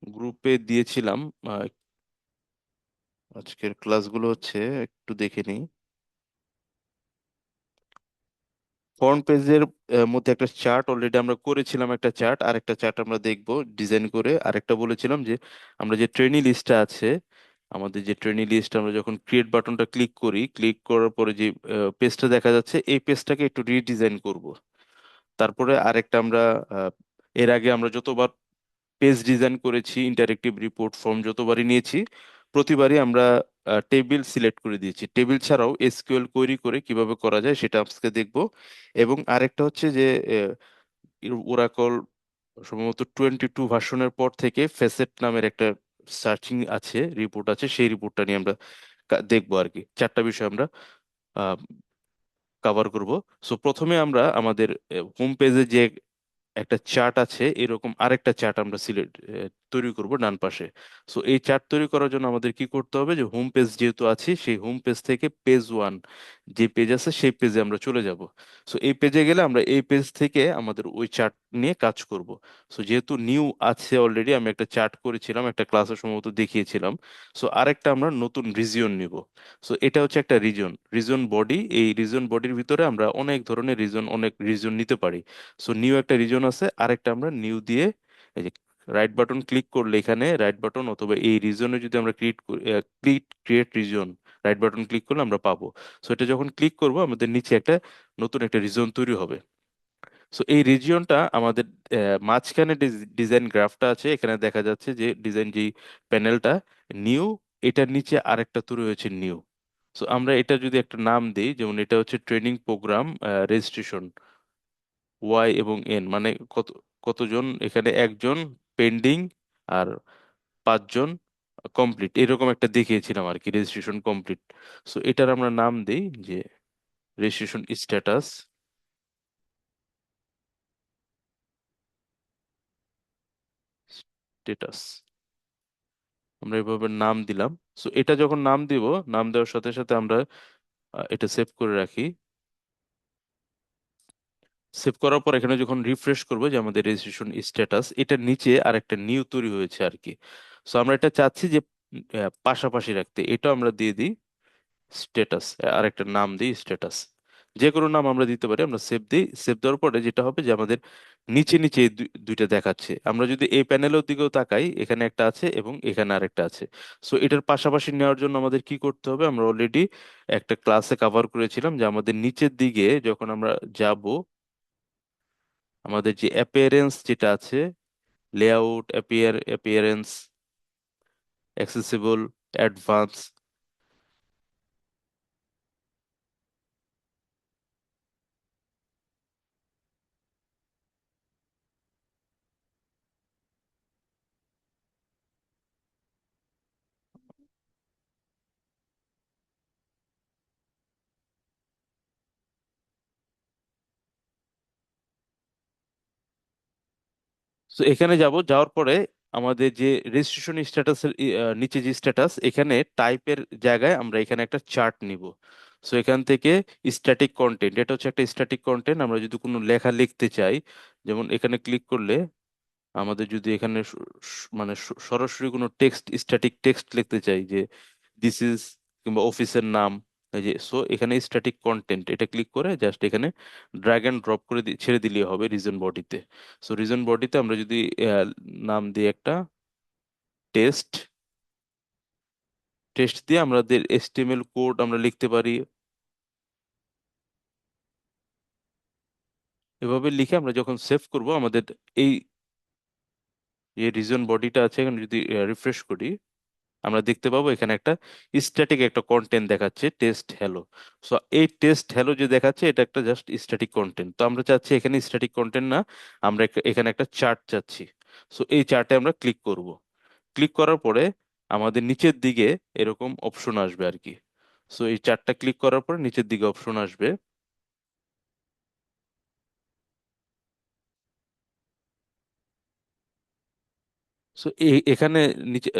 গ্রুপে দিয়েছিলাম। আহ, আজকের ক্লাসগুলো হচ্ছে, একটু দেখে নিই। ফ্রন্ট পেজের মধ্যে একটা চার্ট অলরেডি আমরা করেছিলাম, একটা চার্ট আর একটা চার্ট আমরা দেখব ডিজাইন করে। আরেকটা বলেছিলাম যে আমরা যে ট্রেনি লিস্টটা আছে, আমাদের যে ট্রেনি লিস্ট, আমরা যখন ক্রিয়েট বাটনটা ক্লিক করি, ক্লিক করার পরে যে পেজটা দেখা যাচ্ছে, এই পেজটাকে একটু রিডিজাইন করব। তারপরে আরেকটা আমরা আহ, এর আগে আমরা যতবার পেজ ডিজাইন করেছি, ইন্টারেক্টিভ রিপোর্ট ফর্ম যতবারই নিয়েছি, প্রতিবারই আমরা টেবিল সিলেক্ট করে দিয়েছি। টেবিল ছাড়াও এসকিউএল কোয়েরি করে কিভাবে করা যায় সেটা আজকে দেখব। এবং আরেকটা হচ্ছে যে ওরাকল সম্ভবত 22 ভার্সনের পর থেকে ফেসেট নামের একটা সার্চিং আছে, রিপোর্ট আছে, সেই রিপোর্টটা নিয়ে আমরা দেখবো আর কি। চারটা বিষয় আমরা কভার করব। সো প্রথমে আমরা আমাদের হোম পেজে যে একটা চার্ট আছে, এরকম আরেকটা চার্ট আমরা সিলেক্ট তৈরি করব ডান পাশে। সো এই চার্ট তৈরি করার জন্য আমাদের কি করতে হবে, যে হোম পেজ যেহেতু আছে, সেই হোম পেজ থেকে পেজ ওয়ান যে পেজ আছে সেই পেজে আমরা চলে যাব। সো এই পেজে গেলে আমরা এই পেজ থেকে আমাদের ওই চার্ট নিয়ে কাজ করব। সো যেহেতু নিউ আছে অলরেডি, আমি একটা চার্ট করেছিলাম, একটা ক্লাসে সম্ভবত দেখিয়েছিলাম। সো আরেকটা আমরা নতুন রিজিয়ন নিব। সো এটা হচ্ছে একটা রিজন, রিজন বডি। এই রিজন বডির ভিতরে আমরা অনেক ধরনের রিজন, অনেক রিজন নিতে পারি। সো নিউ একটা রিজন আছে, আরেকটা আমরা নিউ দিয়ে এই যে রাইট বাটন ক্লিক করলে, এখানে রাইট বাটন অথবা এই রিজনে যদি আমরা create reason, right button click করলে আমরা পাবো। সো এটা যখন ক্লিক করব, আমাদের নিচে একটা নতুন একটা রিজন তৈরি হবে। সো এই রিজিয়নটা আমাদের মাঝখানে ডিজাইন গ্রাফটা আছে, এখানে দেখা যাচ্ছে যে ডিজাইন যে প্যানেলটা নিউ, এটার নিচে আরেকটা তৈরি হয়েছে নিউ। সো আমরা এটা যদি একটা নাম দিই, যেমন এটা হচ্ছে ট্রেনিং প্রোগ্রাম রেজিস্ট্রেশন, ওয়াই এবং এন, মানে কত, কতজন এখানে, একজন পেন্ডিং আর পাঁচজন কমপ্লিট, এরকম একটা দেখিয়েছিলাম আর কি, রেজিস্ট্রেশন কমপ্লিট। সো এটার আমরা নাম দেই যে রেজিস্ট্রেশন স্ট্যাটাস, স্ট্যাটাস আমরা এভাবে নাম দিলাম। সো এটা যখন নাম দিব, নাম দেওয়ার সাথে সাথে আমরা এটা সেভ করে রাখি। সেভ করার পর এখানে যখন রিফ্রেশ করবো, যে আমাদের রেজিস্ট্রেশন স্ট্যাটাস, এটার নিচে আর একটা নিউ তৈরি হয়েছে আর কি। সো আমরা এটা চাচ্ছি যে পাশাপাশি রাখতে, এটা আমরা দিয়ে দিই স্ট্যাটাস, আরেকটা নাম দিই স্ট্যাটাস। যে কোনো নাম আমরা দিতে পারি। আমরা সেভ দিই, সেভ দেওয়ার পরে যেটা হবে যে আমাদের নিচে নিচে এই দুইটা দেখাচ্ছে। আমরা যদি এই প্যানেলের দিকেও তাকাই, এখানে একটা আছে এবং এখানে আরেকটা আছে। সো এটার পাশাপাশি নেওয়ার জন্য আমাদের কি করতে হবে, আমরা অলরেডি একটা ক্লাসে কভার করেছিলাম যে আমাদের নিচের দিকে যখন আমরা যাব, আমাদের যে অ্যাপিয়ারেন্স যেটা আছে, লেআউট, অ্যাপিয়ারেন্স, অ্যাক্সেসিবল, অ্যাডভান্স। তো এখানে যাব, যাওয়ার পরে আমাদের যে রেজিস্ট্রেশন স্ট্যাটাসের নিচে যে স্ট্যাটাস, এখানে টাইপের জায়গায় আমরা এখানে একটা চার্ট নিব। সো এখান থেকে স্ট্যাটিক কন্টেন্ট, এটা হচ্ছে একটা স্ট্যাটিক কন্টেন্ট। আমরা যদি কোনো লেখা লিখতে চাই, যেমন এখানে ক্লিক করলে আমাদের যদি এখানে মানে সরাসরি কোনো টেক্সট, স্ট্যাটিক টেক্সট লিখতে চাই, যে দিস ইজ, কিংবা অফিসের নাম, এই যে, সো এখানে স্ট্যাটিক কন্টেন্ট, এটা ক্লিক করে জাস্ট এখানে ড্র্যাগ এন্ড ড্রপ করে ছেড়ে দিলেই হবে রিজন বডিতে। সো রিজন বডিতে আমরা যদি নাম দিই একটা টেস্ট, টেস্ট দিয়ে আমাদের এচটিএমএল কোড আমরা লিখতে পারি। এভাবে লিখে আমরা যখন সেভ করব, আমাদের এই যে রিজন বডিটা আছে, এখানে যদি রিফ্রেশ করি, আমরা দেখতে পাবো এখানে একটা স্ট্যাটিক একটা কন্টেন্ট দেখাচ্ছে, টেস্ট হ্যালো। সো এই টেস্ট হ্যালো যে দেখাচ্ছে, এটা একটা জাস্ট স্ট্যাটিক কন্টেন্ট। তো আমরা চাচ্ছি এখানে স্ট্যাটিক কন্টেন্ট না, আমরা এখানে একটা চার্ট চাচ্ছি। সো এই চার্টে আমরা ক্লিক করব। ক্লিক করার পরে আমাদের নিচের দিকে এরকম অপশন আসবে আর কি। সো এই চার্টটা ক্লিক করার পরে নিচের দিকে অপশন আসবে। সো এখানে নিচে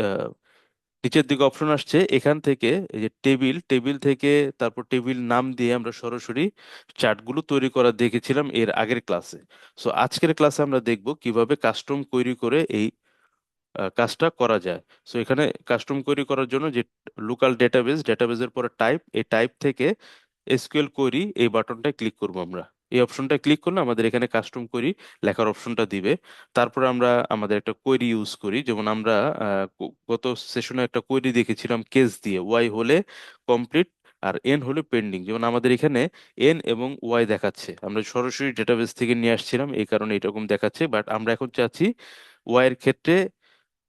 নিচের দিকে অপশন আসছে, এখান থেকে এই যে টেবিল, টেবিল থেকে তারপর টেবিল নাম দিয়ে আমরা সরাসরি চার্টগুলো তৈরি করা দেখেছিলাম এর আগের ক্লাসে। সো আজকের ক্লাসে আমরা দেখব কিভাবে কাস্টম কোয়েরি করে এই কাজটা করা যায়। সো এখানে কাস্টম কোয়েরি করার জন্য যে লোকাল ডেটাবেজের পরে টাইপ, এই টাইপ থেকে এসকিউএল কোয়েরি এই বাটনটায় ক্লিক করব আমরা। এই অপশনটা ক্লিক করলে আমাদের এখানে কাস্টম কোয়েরি লেখার অপশনটা দিবে। তারপরে আমরা আমাদের একটা কোয়েরি ইউজ করি, যেমন আমরা গত সেশনে একটা কোয়েরি দেখেছিলাম কেস দিয়ে, ওয়াই হলে কমপ্লিট আর এন হলে পেন্ডিং। যেমন আমাদের এখানে এন এবং ওয়াই দেখাচ্ছে, আমরা সরাসরি ডেটাবেস থেকে নিয়ে আসছিলাম এই কারণে এরকম দেখাচ্ছে, বাট আমরা এখন চাচ্ছি ওয়াই এর ক্ষেত্রে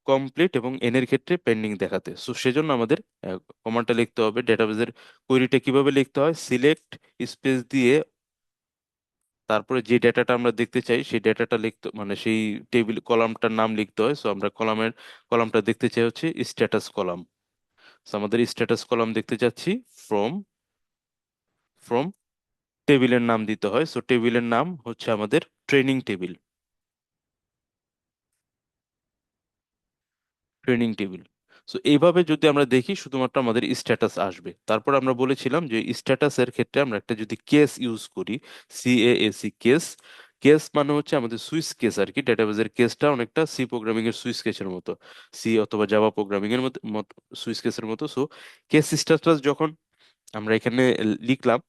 কমপ্লিট এবং এন এর ক্ষেত্রে পেন্ডিং দেখাতে। সো সেজন্য আমাদের কমান্ডটা লিখতে হবে। ডেটাবেজের কোয়েরিটা কিভাবে লিখতে হয়, সিলেক্ট স্পেস দিয়ে তারপরে যে ডেটাটা আমরা দেখতে চাই সেই ডেটাটা লিখতে, মানে সেই টেবিল কলামটার নাম লিখতে হয়। সো আমরা কলামটা দেখতে চাই হচ্ছে স্ট্যাটাস কলাম। সো আমাদের স্ট্যাটাস কলাম দেখতে চাচ্ছি ফ্রম ফ্রম টেবিলের নাম দিতে হয়। সো টেবিলের নাম হচ্ছে আমাদের ট্রেনিং টেবিল। সো এইভাবে যদি আমরা দেখি শুধুমাত্র আমাদের স্ট্যাটাস আসবে। তারপর আমরা বলেছিলাম যে স্ট্যাটাসের ক্ষেত্রে আমরা একটা যদি কেস ইউজ করি, CASE কেস। কেস মানে হচ্ছে আমাদের সুইচ কেস আর কি, ডেটাবেজের কেসটা অনেকটা সি প্রোগ্রামিং এর সুইচ কেসের মতো, সি অথবা জাভা প্রোগ্রামিং এর মতো সুইচ কেসের মতো। সো কেস স্ট্যাটাস যখন আমরা এখানে লিখলাম,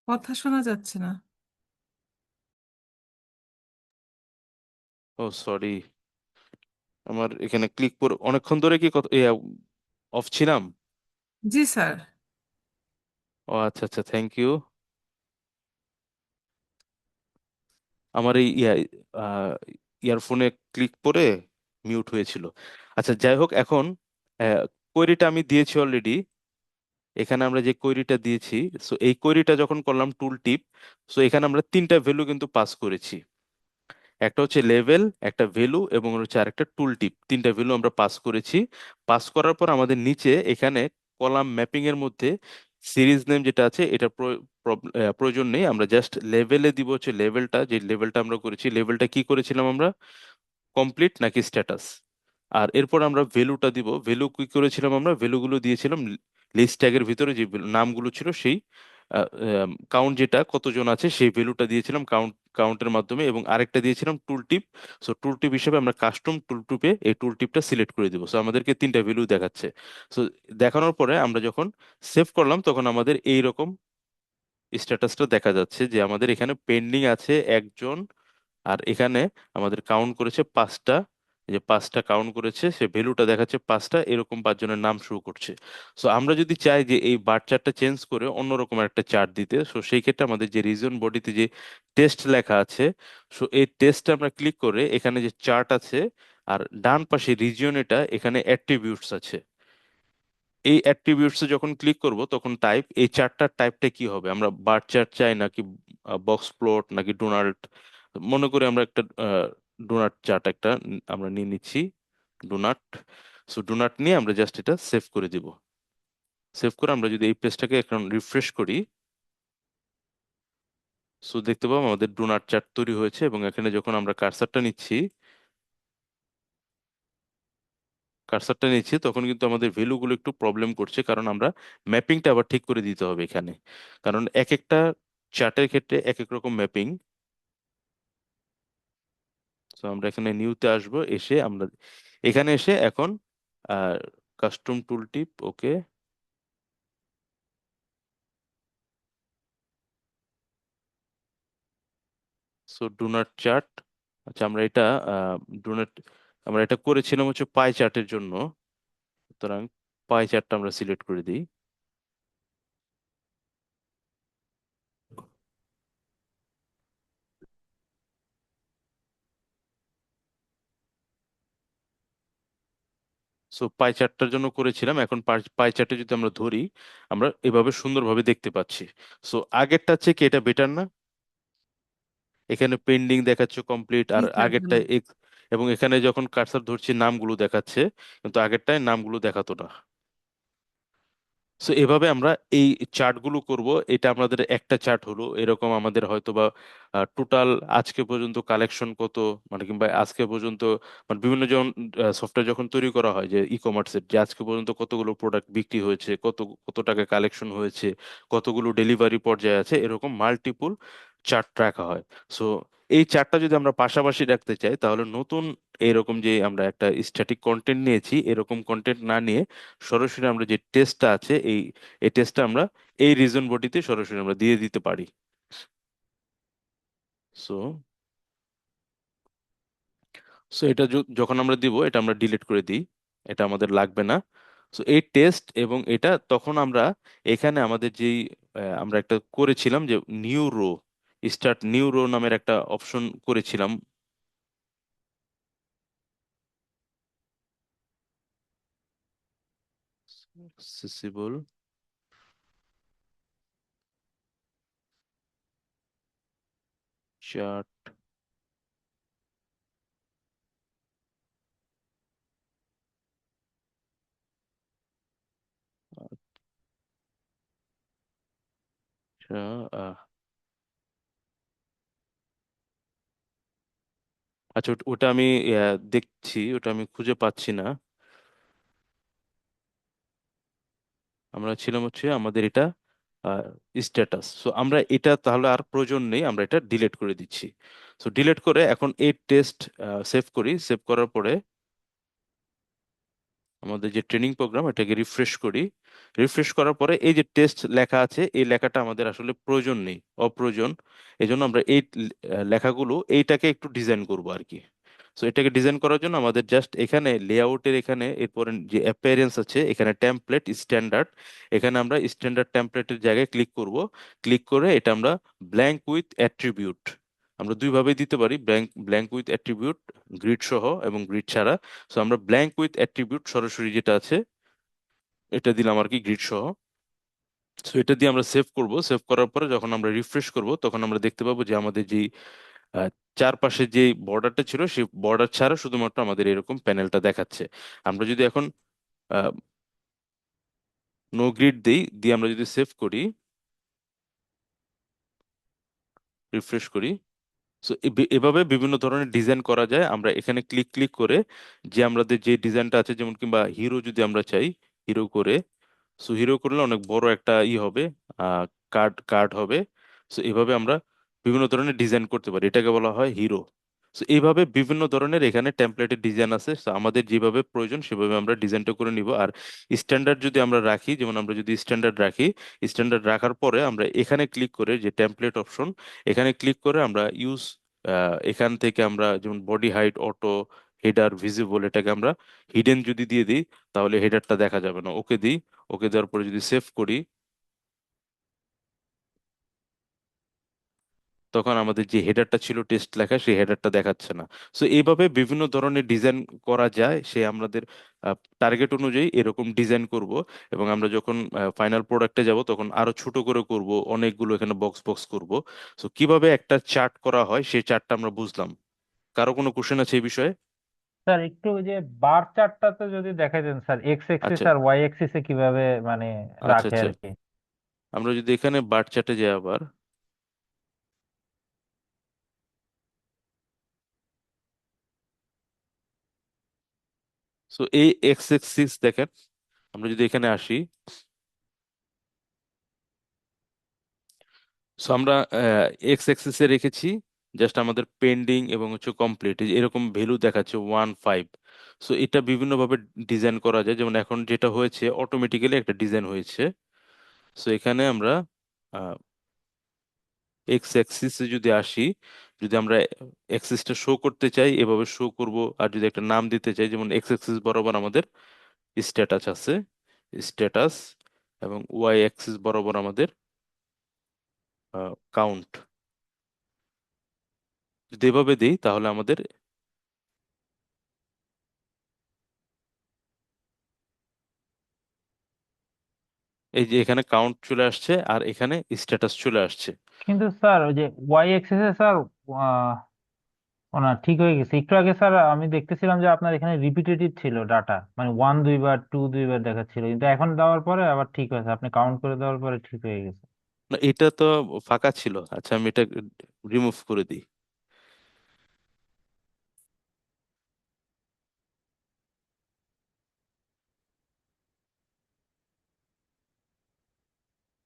কথা শোনা যাচ্ছে না। ও সরি, আমার এখানে ক্লিক করে অনেকক্ষণ ধরে কি অফ ছিলাম? জি স্যার। ও আচ্ছা আচ্ছা, থ্যাংক ইউ। আমার এই ইয়ারফোনে ক্লিক করে মিউট হয়েছিল। আচ্ছা যাই হোক, এখন কোয়েরিটা আমি দিয়েছি অলরেডি। এখানে আমরা যে কোয়েরিটা দিয়েছি, সো এই কোয়েরিটা যখন করলাম টুল টিপ, সো এখানে আমরা তিনটা ভ্যালু কিন্তু পাস করেছি। একটা হচ্ছে লেভেল, একটা ভ্যালু, এবং হচ্ছে আরেকটা টুল টিপ। তিনটা ভ্যালু আমরা পাস করেছি। পাস করার পর আমাদের নিচে এখানে কলাম ম্যাপিং এর মধ্যে সিরিজ নেম যেটা আছে এটা প্রয়োজন নেই। আমরা জাস্ট লেভেলে দিব হচ্ছে লেভেলটা, যে লেভেলটা আমরা করেছি। লেভেলটা কি করেছিলাম আমরা, কমপ্লিট নাকি স্ট্যাটাস। আর এরপর আমরা ভ্যালুটা দিব। ভ্যালু কি করেছিলাম, আমরা ভ্যালুগুলো দিয়েছিলাম লিস্ট ট্যাগের ভিতরে যে নামগুলো ছিল সেই কাউন্ট, যেটা কতজন আছে সেই ভ্যালুটা দিয়েছিলাম কাউন্টের মাধ্যমে, এবং আরেকটা দিয়েছিলাম টুল টিপ। সো টুল টিপ হিসেবে আমরা কাস্টম টুল টিপে এই টুল টিপটা সিলেক্ট করে দিব। সো আমাদেরকে তিনটা ভ্যালু দেখাচ্ছে। সো দেখানোর পরে আমরা যখন সেভ করলাম তখন আমাদের এইরকম স্ট্যাটাসটা দেখা যাচ্ছে যে আমাদের এখানে পেন্ডিং আছে একজন, আর এখানে আমাদের কাউন্ট করেছে পাঁচটা। এই যে পাঁচটা কাউন্ট করেছে, সে ভ্যালুটা দেখাচ্ছে পাঁচটা, এরকম পাঁচজনের নাম শো করছে। সো আমরা যদি চাই যে এই বার চার্টটা চেঞ্জ করে অন্যরকম একটা চার্ট দিতে, সো সেই ক্ষেত্রে আমাদের যে রিজন বডিতে যে টেস্ট লেখা আছে, সো এই টেস্টে আমরা ক্লিক করে এখানে যে চার্ট আছে, আর ডান পাশে রিজিয়ন, এটা এখানে অ্যাট্রিবিউটস আছে। এই অ্যাট্রিবিউটস এ যখন ক্লিক করব তখন টাইপ, এই চার্টটার টাইপটা কি হবে, আমরা বার চার্ট চাই নাকি বক্স প্লট নাকি ডোনাল্ড। মনে করি আমরা একটা ডোনাট চার্ট একটা আমরা নিয়ে নিচ্ছি, ডোনাট। সো ডোনাট নিয়ে আমরা জাস্ট এটা সেভ করে দিব। সেভ করে আমরা যদি এই পেজটাকে এখন রিফ্রেশ করি, সো দেখতে পাবো আমাদের ডোনাট চার্ট তৈরি হয়েছে। এবং এখানে যখন আমরা কার্সারটা নিচ্ছি, তখন কিন্তু আমাদের ভ্যালুগুলো একটু প্রবলেম করছে, কারণ আমরা ম্যাপিংটা আবার ঠিক করে দিতে হবে এখানে। কারণ এক একটা চার্টের ক্ষেত্রে এক এক রকম ম্যাপিং। তো আমরা এখানে নিউতে আসব, এসে আমরা এখানে এসে এখন custom tool tip, okay. So do not chart, আচ্ছা আমরা এটা ডু নট, আমরা এটা করেছিলাম হচ্ছে পাই চার্টের জন্য। সুতরাং পাই চার্টটা আমরা সিলেক্ট করে দিই। সো পাই চার্টটার জন্য করেছিলাম, এখন পাই চার্টে যদি আমরা ধরি, আমরা এভাবে সুন্দরভাবে দেখতে পাচ্ছি। সো আগেরটা হচ্ছে কি, এটা বেটার না? এখানে পেন্ডিং দেখাচ্ছে কমপ্লিট, জি আর স্যার, আগেরটা ভালো। এবং এখানে যখন কার্সার ধরছি নামগুলো দেখাচ্ছে, কিন্তু আগেরটায় নামগুলো দেখাতো না। সো এভাবে আমরা এই চার্টগুলো করব। এটা আমাদের একটা চার্ট হলো, এরকম আমাদের হয়তো বা টোটাল আজকে পর্যন্ত কালেকশন কত, মানে কিংবা আজকে পর্যন্ত, মানে বিভিন্ন জন সফটওয়্যার যখন তৈরি করা হয় যে ই কমার্সের, যে আজকে পর্যন্ত কতগুলো প্রোডাক্ট বিক্রি হয়েছে, কত কত টাকা কালেকশন হয়েছে, কতগুলো ডেলিভারি পর্যায়ে আছে, এরকম মাল্টিপল চার্ট রাখা হয়। সো এই চার্টটা যদি আমরা পাশাপাশি রাখতে চাই, তাহলে নতুন এরকম যে আমরা একটা স্ট্যাটিক কন্টেন্ট নিয়েছি, এরকম কন্টেন্ট না নিয়ে সরাসরি আমরা যে টেস্টটা আছে, এই টেস্টটা আমরা এই রিজন বডিতে সরাসরি আমরা দিয়ে দিতে পারি। সো সো এটা যখন আমরা দিব, এটা আমরা ডিলিট করে দিই, এটা আমাদের লাগবে না। সো এই টেস্ট এবং এটা তখন আমরা এখানে আমাদের যেই আমরা একটা করেছিলাম যে new rho, start new rho নামের একটা অপশন করেছিলাম। Accessible chart. আচ্ছা, আচ্ছা ওটা আমি দেখছি, ওটা আমি খুঁজে পাচ্ছি না। আমরা ছিলাম হচ্ছে আমাদের এটা স্ট্যাটাস। সো আমরা এটা তাহলে আর প্রয়োজন নেই, আমরা এটা ডিলিট করে দিচ্ছি। সো ডিলিট করে এখন এই টেস্ট সেভ করি। সেভ করার পরে আমাদের যে ট্রেনিং প্রোগ্রাম এটাকে রিফ্রেশ করি। রিফ্রেশ করার পরে এই যে টেস্ট লেখা আছে, এই লেখাটা আমাদের আসলে প্রয়োজন নেই, অপ্রয়োজন। এই জন্য আমরা এই লেখাগুলো এইটাকে একটু ডিজাইন করব আর কি। সো এটাকে ডিজাইন করার জন্য আমাদের জাস্ট এখানে লেআউটের এখানে এরপরে যে অ্যাপিয়ারেন্স আছে এখানে টেমপ্লেট স্ট্যান্ডার্ড, এখানে আমরা স্ট্যান্ডার্ড টেমপ্লেটের জায়গায় ক্লিক করব। ক্লিক করে এটা আমরা ব্ল্যাঙ্ক উইথ অ্যাট্রিবিউট, আমরা দুইভাবেই দিতে পারি, blank blank with attribute, grid সহ এবং গ্রিড ছাড়া। সো আমরা ব্ল্যাঙ্ক উইথ অ্যাট্রিবিউট সরাসরি যেটা আছে এটা দিলাম আর কি, গ্রিড সহ। সো এটা দিয়ে আমরা সেভ করব। সেভ করার পরে যখন আমরা রিফ্রেশ করব তখন আমরা দেখতে পাবো যে আমাদের যে আহ, চারপাশে যে বর্ডারটা ছিল সেই বর্ডার ছাড়া শুধুমাত্র আমাদের এরকম প্যানেলটা দেখাচ্ছে। আমরা যদি এখন নো গ্রিড দিই, দিয়ে আমরা যদি সেভ করি, রিফ্রেশ করি, সো এভাবে বিভিন্ন ধরনের ডিজাইন করা যায়। আমরা এখানে ক্লিক ক্লিক করে যে আমাদের যে ডিজাইনটা আছে, যেমন কিংবা হিরো যদি আমরা চাই, হিরো করে, সো হিরো করলে অনেক বড় একটা হবে, কার্ড কার্ড হবে। সো এইভাবে আমরা বিভিন্ন ধরনের ডিজাইন করতে পারি, এটাকে বলা হয় হিরো। সো এইভাবে বিভিন্ন ধরনের এখানে টেমপ্লেটের ডিজাইন আছে। So আমাদের যেভাবে প্রয়োজন সেভাবে আমরা ডিজাইনটা করে নিব। আর স্ট্যান্ডার্ড যদি আমরা রাখি, যেমন আমরা যদি স্ট্যান্ডার্ড রাখি, স্ট্যান্ডার্ড রাখার পরে আমরা এখানে ক্লিক করে যে টেমপ্লেট অপশন, এখানে ক্লিক করে আমরা ইউজ, এখান থেকে আমরা যেমন body height auto, header visible, এটাকে আমরা হিডেন যদি দিয়ে দিই তাহলে হেডারটা দেখা যাবে না, ওকে দিই। ওকে দেওয়ার পরে যদি সেভ করি তখন আমাদের যে হেডারটা ছিল টেস্ট লেখা সেই হেডারটা দেখাচ্ছে না। সো এইভাবে বিভিন্ন ধরনের ডিজাইন করা যায়, সে আমাদের টার্গেট অনুযায়ী এরকম ডিজাইন করব। এবং আমরা যখন ফাইনাল প্রোডাক্টে যাব তখন আরো ছোট করে করব, অনেকগুলো এখানে বক্স বক্স করব। সো কিভাবে একটা চার্ট করা হয় সেই চার্টটা আমরা বুঝলাম। কারো কোনো কোশ্চেন আছে এই বিষয়ে? স্যার একটু ওই যে বার চার্টটাতে যদি দেখা দেন স্যার, এক্স এক্সিস আচ্ছা আর ওয়াই এক্সিসে কিভাবে মানে আচ্ছা রাখে আচ্ছা, আর কি। আমরা যদি এখানে বার চার্টে যাই আবার, সো এই এক্স এক্সিস দেখেন, আমরা যদি এখানে আসি, সো আমরা এক্স এক্সিসে রেখেছি জাস্ট আমাদের পেন্ডিং এবং হচ্ছে কমপ্লিট, এরকম ভ্যালু দেখাচ্ছে 1 5। সো এটা বিভিন্নভাবে ডিজাইন করা যায়, যেমন এখন যেটা হয়েছে অটোমেটিক্যালি একটা ডিজাইন হয়েছে। সো এখানে আমরা এক্স অ্যাক্সিসে যদি আসি, যদি আমরা অ্যাক্সিসটা শো করতে চাই এভাবে শো করব। আর যদি একটা নাম দিতে চাই, যেমন এক্স অ্যাক্সিস বরাবর আমাদের স্ট্যাটাস আছে, স্ট্যাটাস, এবং ওয়াই অ্যাক্সিস বরাবর আমাদের কাউন্ট, যদি এভাবে দিই তাহলে আমাদের এই যে এখানে কাউন্ট চলে আসছে আর এখানে স্ট্যাটাস চলে আসছে। কিন্তু স্যার ওই যে ওয়াই এক্সিসে স্যার, আহ, ও না, ঠিক হয়ে গেছে। একটু আগে স্যার আমি দেখতেছিলাম যে আপনার এখানে রিপিটেটিভ ছিল ডাটা, মানে ওয়ান দুইবার টু দুইবার দেখাচ্ছিল, কিন্তু এখন দেওয়ার পরে আবার ঠিক হয়েছে, আপনি কাউন্ট করে দেওয়ার পরে ঠিক হয়ে গেছে। না, এটা তো ফাঁকা ছিল। আচ্ছা আমি এটা রিমুভ করে দিই।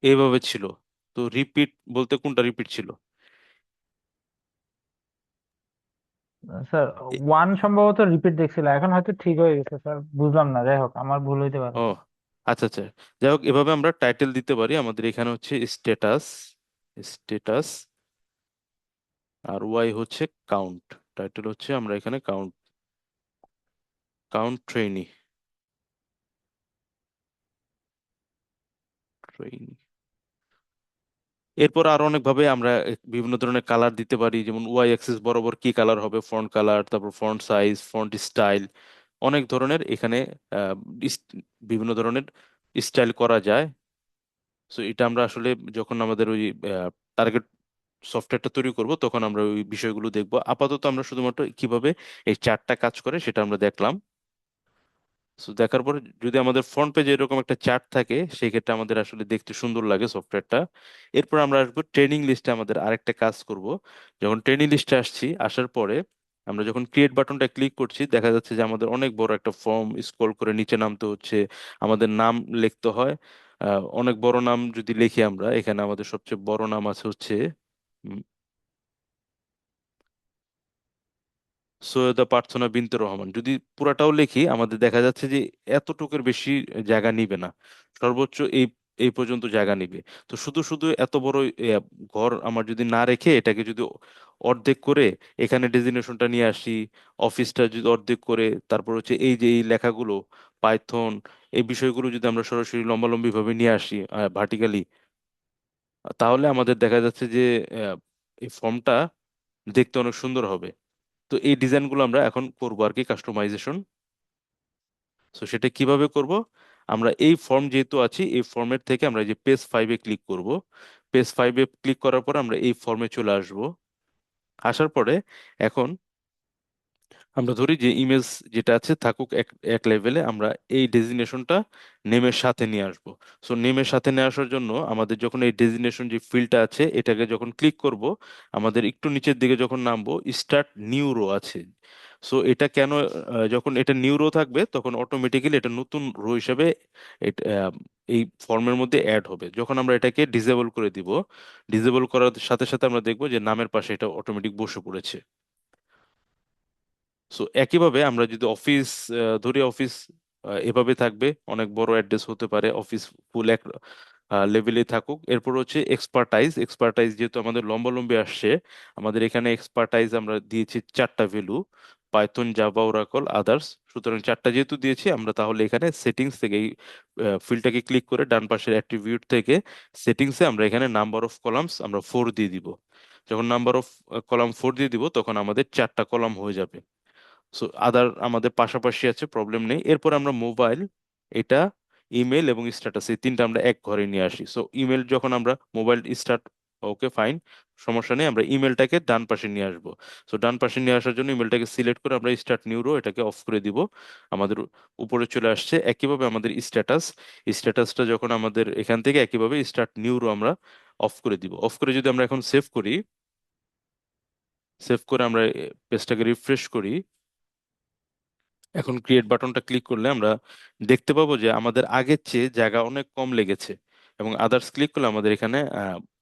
এইভাবে ছিল, তো রিপিট বলতে কোনটা রিপিট ছিল? স্যার এ- ওয়ান সম্ভবত রিপিট দেখছিল, এখন হয়তো ঠিক হয়ে গেছে স্যার, বুঝলাম না, যাই হোক আমার ভুল হইতে পারে। ও আচ্ছা আচ্ছা, যাই হোক এভাবে আমরা টাইটেল দিতে পারি। আমাদের এখানে হচ্ছে স্ট্যাটাস, স্ট্যাটাস, আর ওয়াই হচ্ছে কাউন্ট। টাইটেল হচ্ছে আমরা এখানে কাউন্ট, কাউন্ট ট্রেইনি, ট্রেইনি। এরপর আরো অনেক ভাবে আমরা বিভিন্ন ধরনের কালার দিতে পারি, যেমন ওয়াই অ্যাক্সিস বরাবর কি কালার হবে, ফন্ট কালার, তারপর ফন্ট সাইজ, ফন্ট স্টাইল, অনেক ধরনের এখানে আহ, বিভিন্ন ধরনের স্টাইল করা যায়। সো এটা আমরা আসলে যখন আমাদের ওই টার্গেট সফটওয়্যারটা তৈরি করব তখন আমরা ওই বিষয়গুলো দেখবো। আপাতত আমরা শুধুমাত্র কিভাবে এই চার্টটা কাজ করে সেটা আমরা দেখলাম। সো দেখার পর যদি আমাদের ফ্রন্ট পেজে এরকম একটা চার্ট থাকে সেই ক্ষেত্রে আমাদের আসলে দেখতে সুন্দর লাগে সফটওয়্যারটা। এরপর আমরা আসবো ট্রেনিং লিস্টে, আমাদের আরেকটা কাজ করব। যখন ট্রেনিং লিস্টে আসছি, আসার পরে আমরা যখন ক্রিয়েট বাটনটা ক্লিক করছি দেখা যাচ্ছে যে আমাদের অনেক বড় একটা ফর্ম, স্ক্রল করে নিচে নামতে হচ্ছে, আমাদের নাম লিখতে হয়। অনেক বড় নাম যদি লিখি আমরা, এখানে আমাদের সবচেয়ে বড় নাম আছে হচ্ছে সৈয়দা প্রার্থনা বিনতে রহমান, যদি পুরাটাও লিখি আমাদের দেখা যাচ্ছে যে এতটুকুর বেশি জায়গা নিবে না, সর্বোচ্চ এই এই পর্যন্ত জায়গা নিবে। তো শুধু শুধু এত বড় ঘর আমার যদি না রেখে এটাকে যদি অর্ধেক করে এখানে ডেজিগনেশনটা নিয়ে আসি, অফিসটা যদি অর্ধেক করে, তারপর হচ্ছে এই যে এই লেখাগুলো, পাইথন, এই বিষয়গুলো যদি আমরা সরাসরি লম্বালম্বি ভাবে নিয়ে আসি ভার্টিক্যালি, তাহলে আমাদের দেখা যাচ্ছে যে এই ফর্মটা দেখতে অনেক সুন্দর হবে। তো এই ডিজাইনগুলো আমরা এখন করবো আর কি, কাস্টমাইজেশন। তো সেটা কিভাবে করব? আমরা এই ফর্ম যেহেতু আছি, এই ফর্মের থেকে আমরা এই যে পেজ 5-এ ক্লিক করব। পেজ 5-এ ক্লিক করার পর আমরা এই ফর্মে চলে আসব। আসার পরে এখন আমরা ধরি যে ইমেজ যেটা আছে থাকুক এক এক লেভেলে, আমরা এই ডেজিগনেশনটা নেমের সাথে নিয়ে আসব। সো নেমের সাথে নিয়ে আসার জন্য আমাদের যখন এই ডেজিগনেশন যে ফিল্ডটা আছে এটাকে যখন ক্লিক করব, আমাদের একটু নিচের দিকে যখন নামবো স্টার্ট নিউ রো আছে। সো এটা কেন, যখন এটা নিউ রো থাকবে তখন অটোমেটিক্যালি এটা নতুন রো হিসেবে এই ফর্মের মধ্যে অ্যাড হবে। যখন আমরা এটাকে ডিসেবল করে দিব, ডিসেবল করার সাথে সাথে আমরা দেখবো যে নামের পাশে এটা অটোমেটিক বসে পড়েছে। সো একইভাবে আমরা যদি অফিস ধরি, অফিস এভাবে থাকবে, অনেক বড় অ্যাড্রেস হতে পারে, অফিস ফুল এক লেভেলে থাকুক। এরপর হচ্ছে এক্সপার্টাইজ। এক্সপার্টাইজ যেহেতু আমাদের লম্বালম্বি আসছে, আমাদের এখানে এক্সপার্টাইজ আমরা দিয়েছি 4টা value: Python, Java, Oracle, others. সুতরাং 4টা যেহেতু দিয়েছি আমরা, তাহলে এখানে সেটিংস থেকে এই ফিল্ডটাকে ক্লিক করে ডান পাশের অ্যাট্রিবিউট থেকে সেটিংসে আমরা এখানে নাম্বার অফ কলামস আমরা 4 দিয়ে দিব। যখন নাম্বার অফ কলাম 4 দিয়ে দিব তখন আমাদের 4টা কলাম হয়ে যাবে। সো আদার আমাদের পাশাপাশি আছে, প্রবলেম নেই। এরপর আমরা মোবাইল, এটা, ইমেল এবং স্ট্যাটাস, এই তিনটা আমরা এক ঘরে নিয়ে আসি। সো ইমেল যখন আমরা মোবাইল স্টার্ট, ওকে ফাইন, সমস্যা নেই, আমরা ইমেলটাকে ডান পাশে নিয়ে আসবো। সো ডান পাশে নিয়ে আসার জন্য ইমেলটাকে সিলেক্ট করে আমরা স্টার্ট নিউ রো এটাকে অফ করে দিব। আমাদের উপরে চলে আসছে। একইভাবে আমাদের স্ট্যাটাস, স্ট্যাটাসটা যখন আমাদের এখান থেকে একইভাবে স্টার্ট নিউ রো আমরা অফ করে দিব। অফ করে যদি আমরা এখন সেভ করি, সেভ করে আমরা পেজটাকে রিফ্রেশ করি, এখন ক্রিয়েট বাটনটা ক্লিক করলে আমরা দেখতে পাবো যে আমাদের আগের চেয়ে জায়গা অনেক কম লেগেছে। এবং আদার্স ক্লিক করলে আমাদের এখানে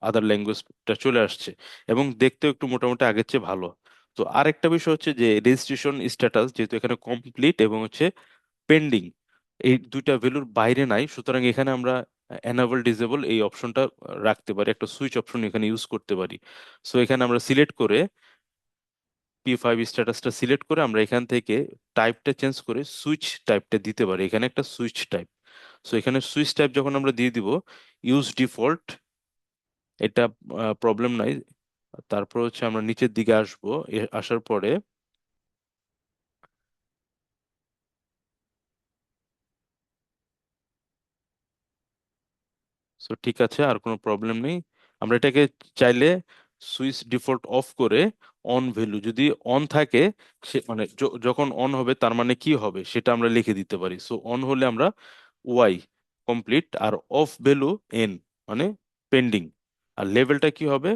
আদার ল্যাঙ্গুয়েজটা চলে আসছে, এবং দেখতেও একটু মোটামুটি আগের চেয়ে ভালো। তো আরেকটা বিষয় হচ্ছে যে রেজিস্ট্রেশন স্ট্যাটাস যেহেতু এখানে কমপ্লিট এবং হচ্ছে পেন্ডিং, এই দুইটা ভ্যালুর বাইরে নাই, সুতরাং এখানে আমরা এনাবল ডিসেবল এই অপশনটা রাখতে পারি, একটা সুইচ অপশন এখানে ইউজ করতে পারি। সো এখানে আমরা সিলেক্ট করে P5 স্ট্যাটাসটা সিলেক্ট করে আমরা এখান থেকে টাইপটা চেঞ্জ করে সুইচ টাইপটা দিতে পারি। এখানে একটা সুইচ টাইপ। সো এখানে সুইচ টাইপ যখন আমরা দিয়ে দিব, ইউজ ডিফল্ট, এটা প্রবলেম নাই। তারপর হচ্ছে আমরা নিচের দিকে আসবো, আসার পরে সো ঠিক আছে, আর কোনো প্রবলেম নেই। আমরা এটাকে চাইলে সুইচ ডিফল্ট অফ করে অন ভ্যালু যদি অন থাকে, সে মানে যখন অন হবে তার মানে কি হবে সেটা আমরা লিখে দিতে পারি। সো অন হলে আমরা ওয়াই কমপ্লিট, আর অফ ভ্যালু এন মানে পেন্ডিং, আর লেভেলটা কি হবে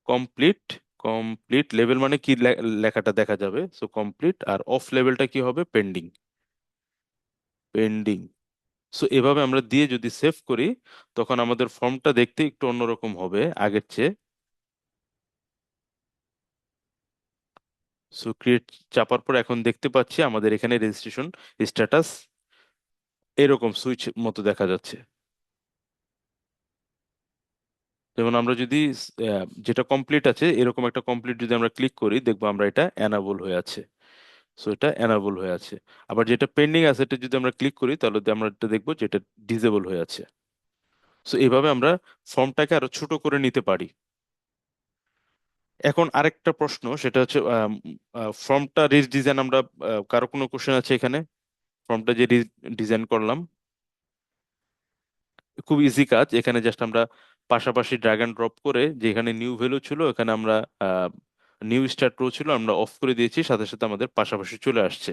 কমপ্লিট। কমপ্লিট লেভেল মানে কি লেখাটা দেখা যাবে, সো কমপ্লিট, আর অফ লেভেলটা কি হবে পেন্ডিং, পেন্ডিং। সো এভাবে আমরা দিয়ে যদি সেভ করি তখন আমাদের ফর্মটা দেখতে একটু অন্যরকম হবে আগের চেয়ে। সো ক্রিয়েট চাপার পর এখন দেখতে পাচ্ছি আমাদের এখানে রেজিস্ট্রেশন স্ট্যাটাস এরকম সুইচ মতো দেখা যাচ্ছে। যেমন আমরা যদি যেটা কমপ্লিট আছে এরকম একটা কমপ্লিট যদি আমরা ক্লিক করি দেখবো আমরা এটা এনাবল হয়ে আছে। সো এটা এনাবল হয়ে আছে। আবার যেটা পেন্ডিং আছে এটা যদি আমরা ক্লিক করি তাহলে আমরা এটা দেখবো যেটা ডিসেবল হয়ে আছে। সো এইভাবে আমরা ফর্মটাকে আরো ছোট করে নিতে পারি। এখন আরেকটা প্রশ্ন, সেটা হচ্ছে ফর্মটা রিডিজাইন আমরা, কারো কোনো কোশ্চেন আছে এখানে? ফর্মটা যে ডিজাইন করলাম, খুব ইজি কাজ। এখানে জাস্ট আমরা পাশাপাশি ড্র্যাগ অ্যান্ড ড্রপ করে, যেখানে নিউ ভ্যালু ছিল এখানে আমরা নিউ স্টার্ট রো ছিল আমরা অফ করে দিয়েছি, সাথে সাথে আমাদের পাশাপাশি চলে আসছে।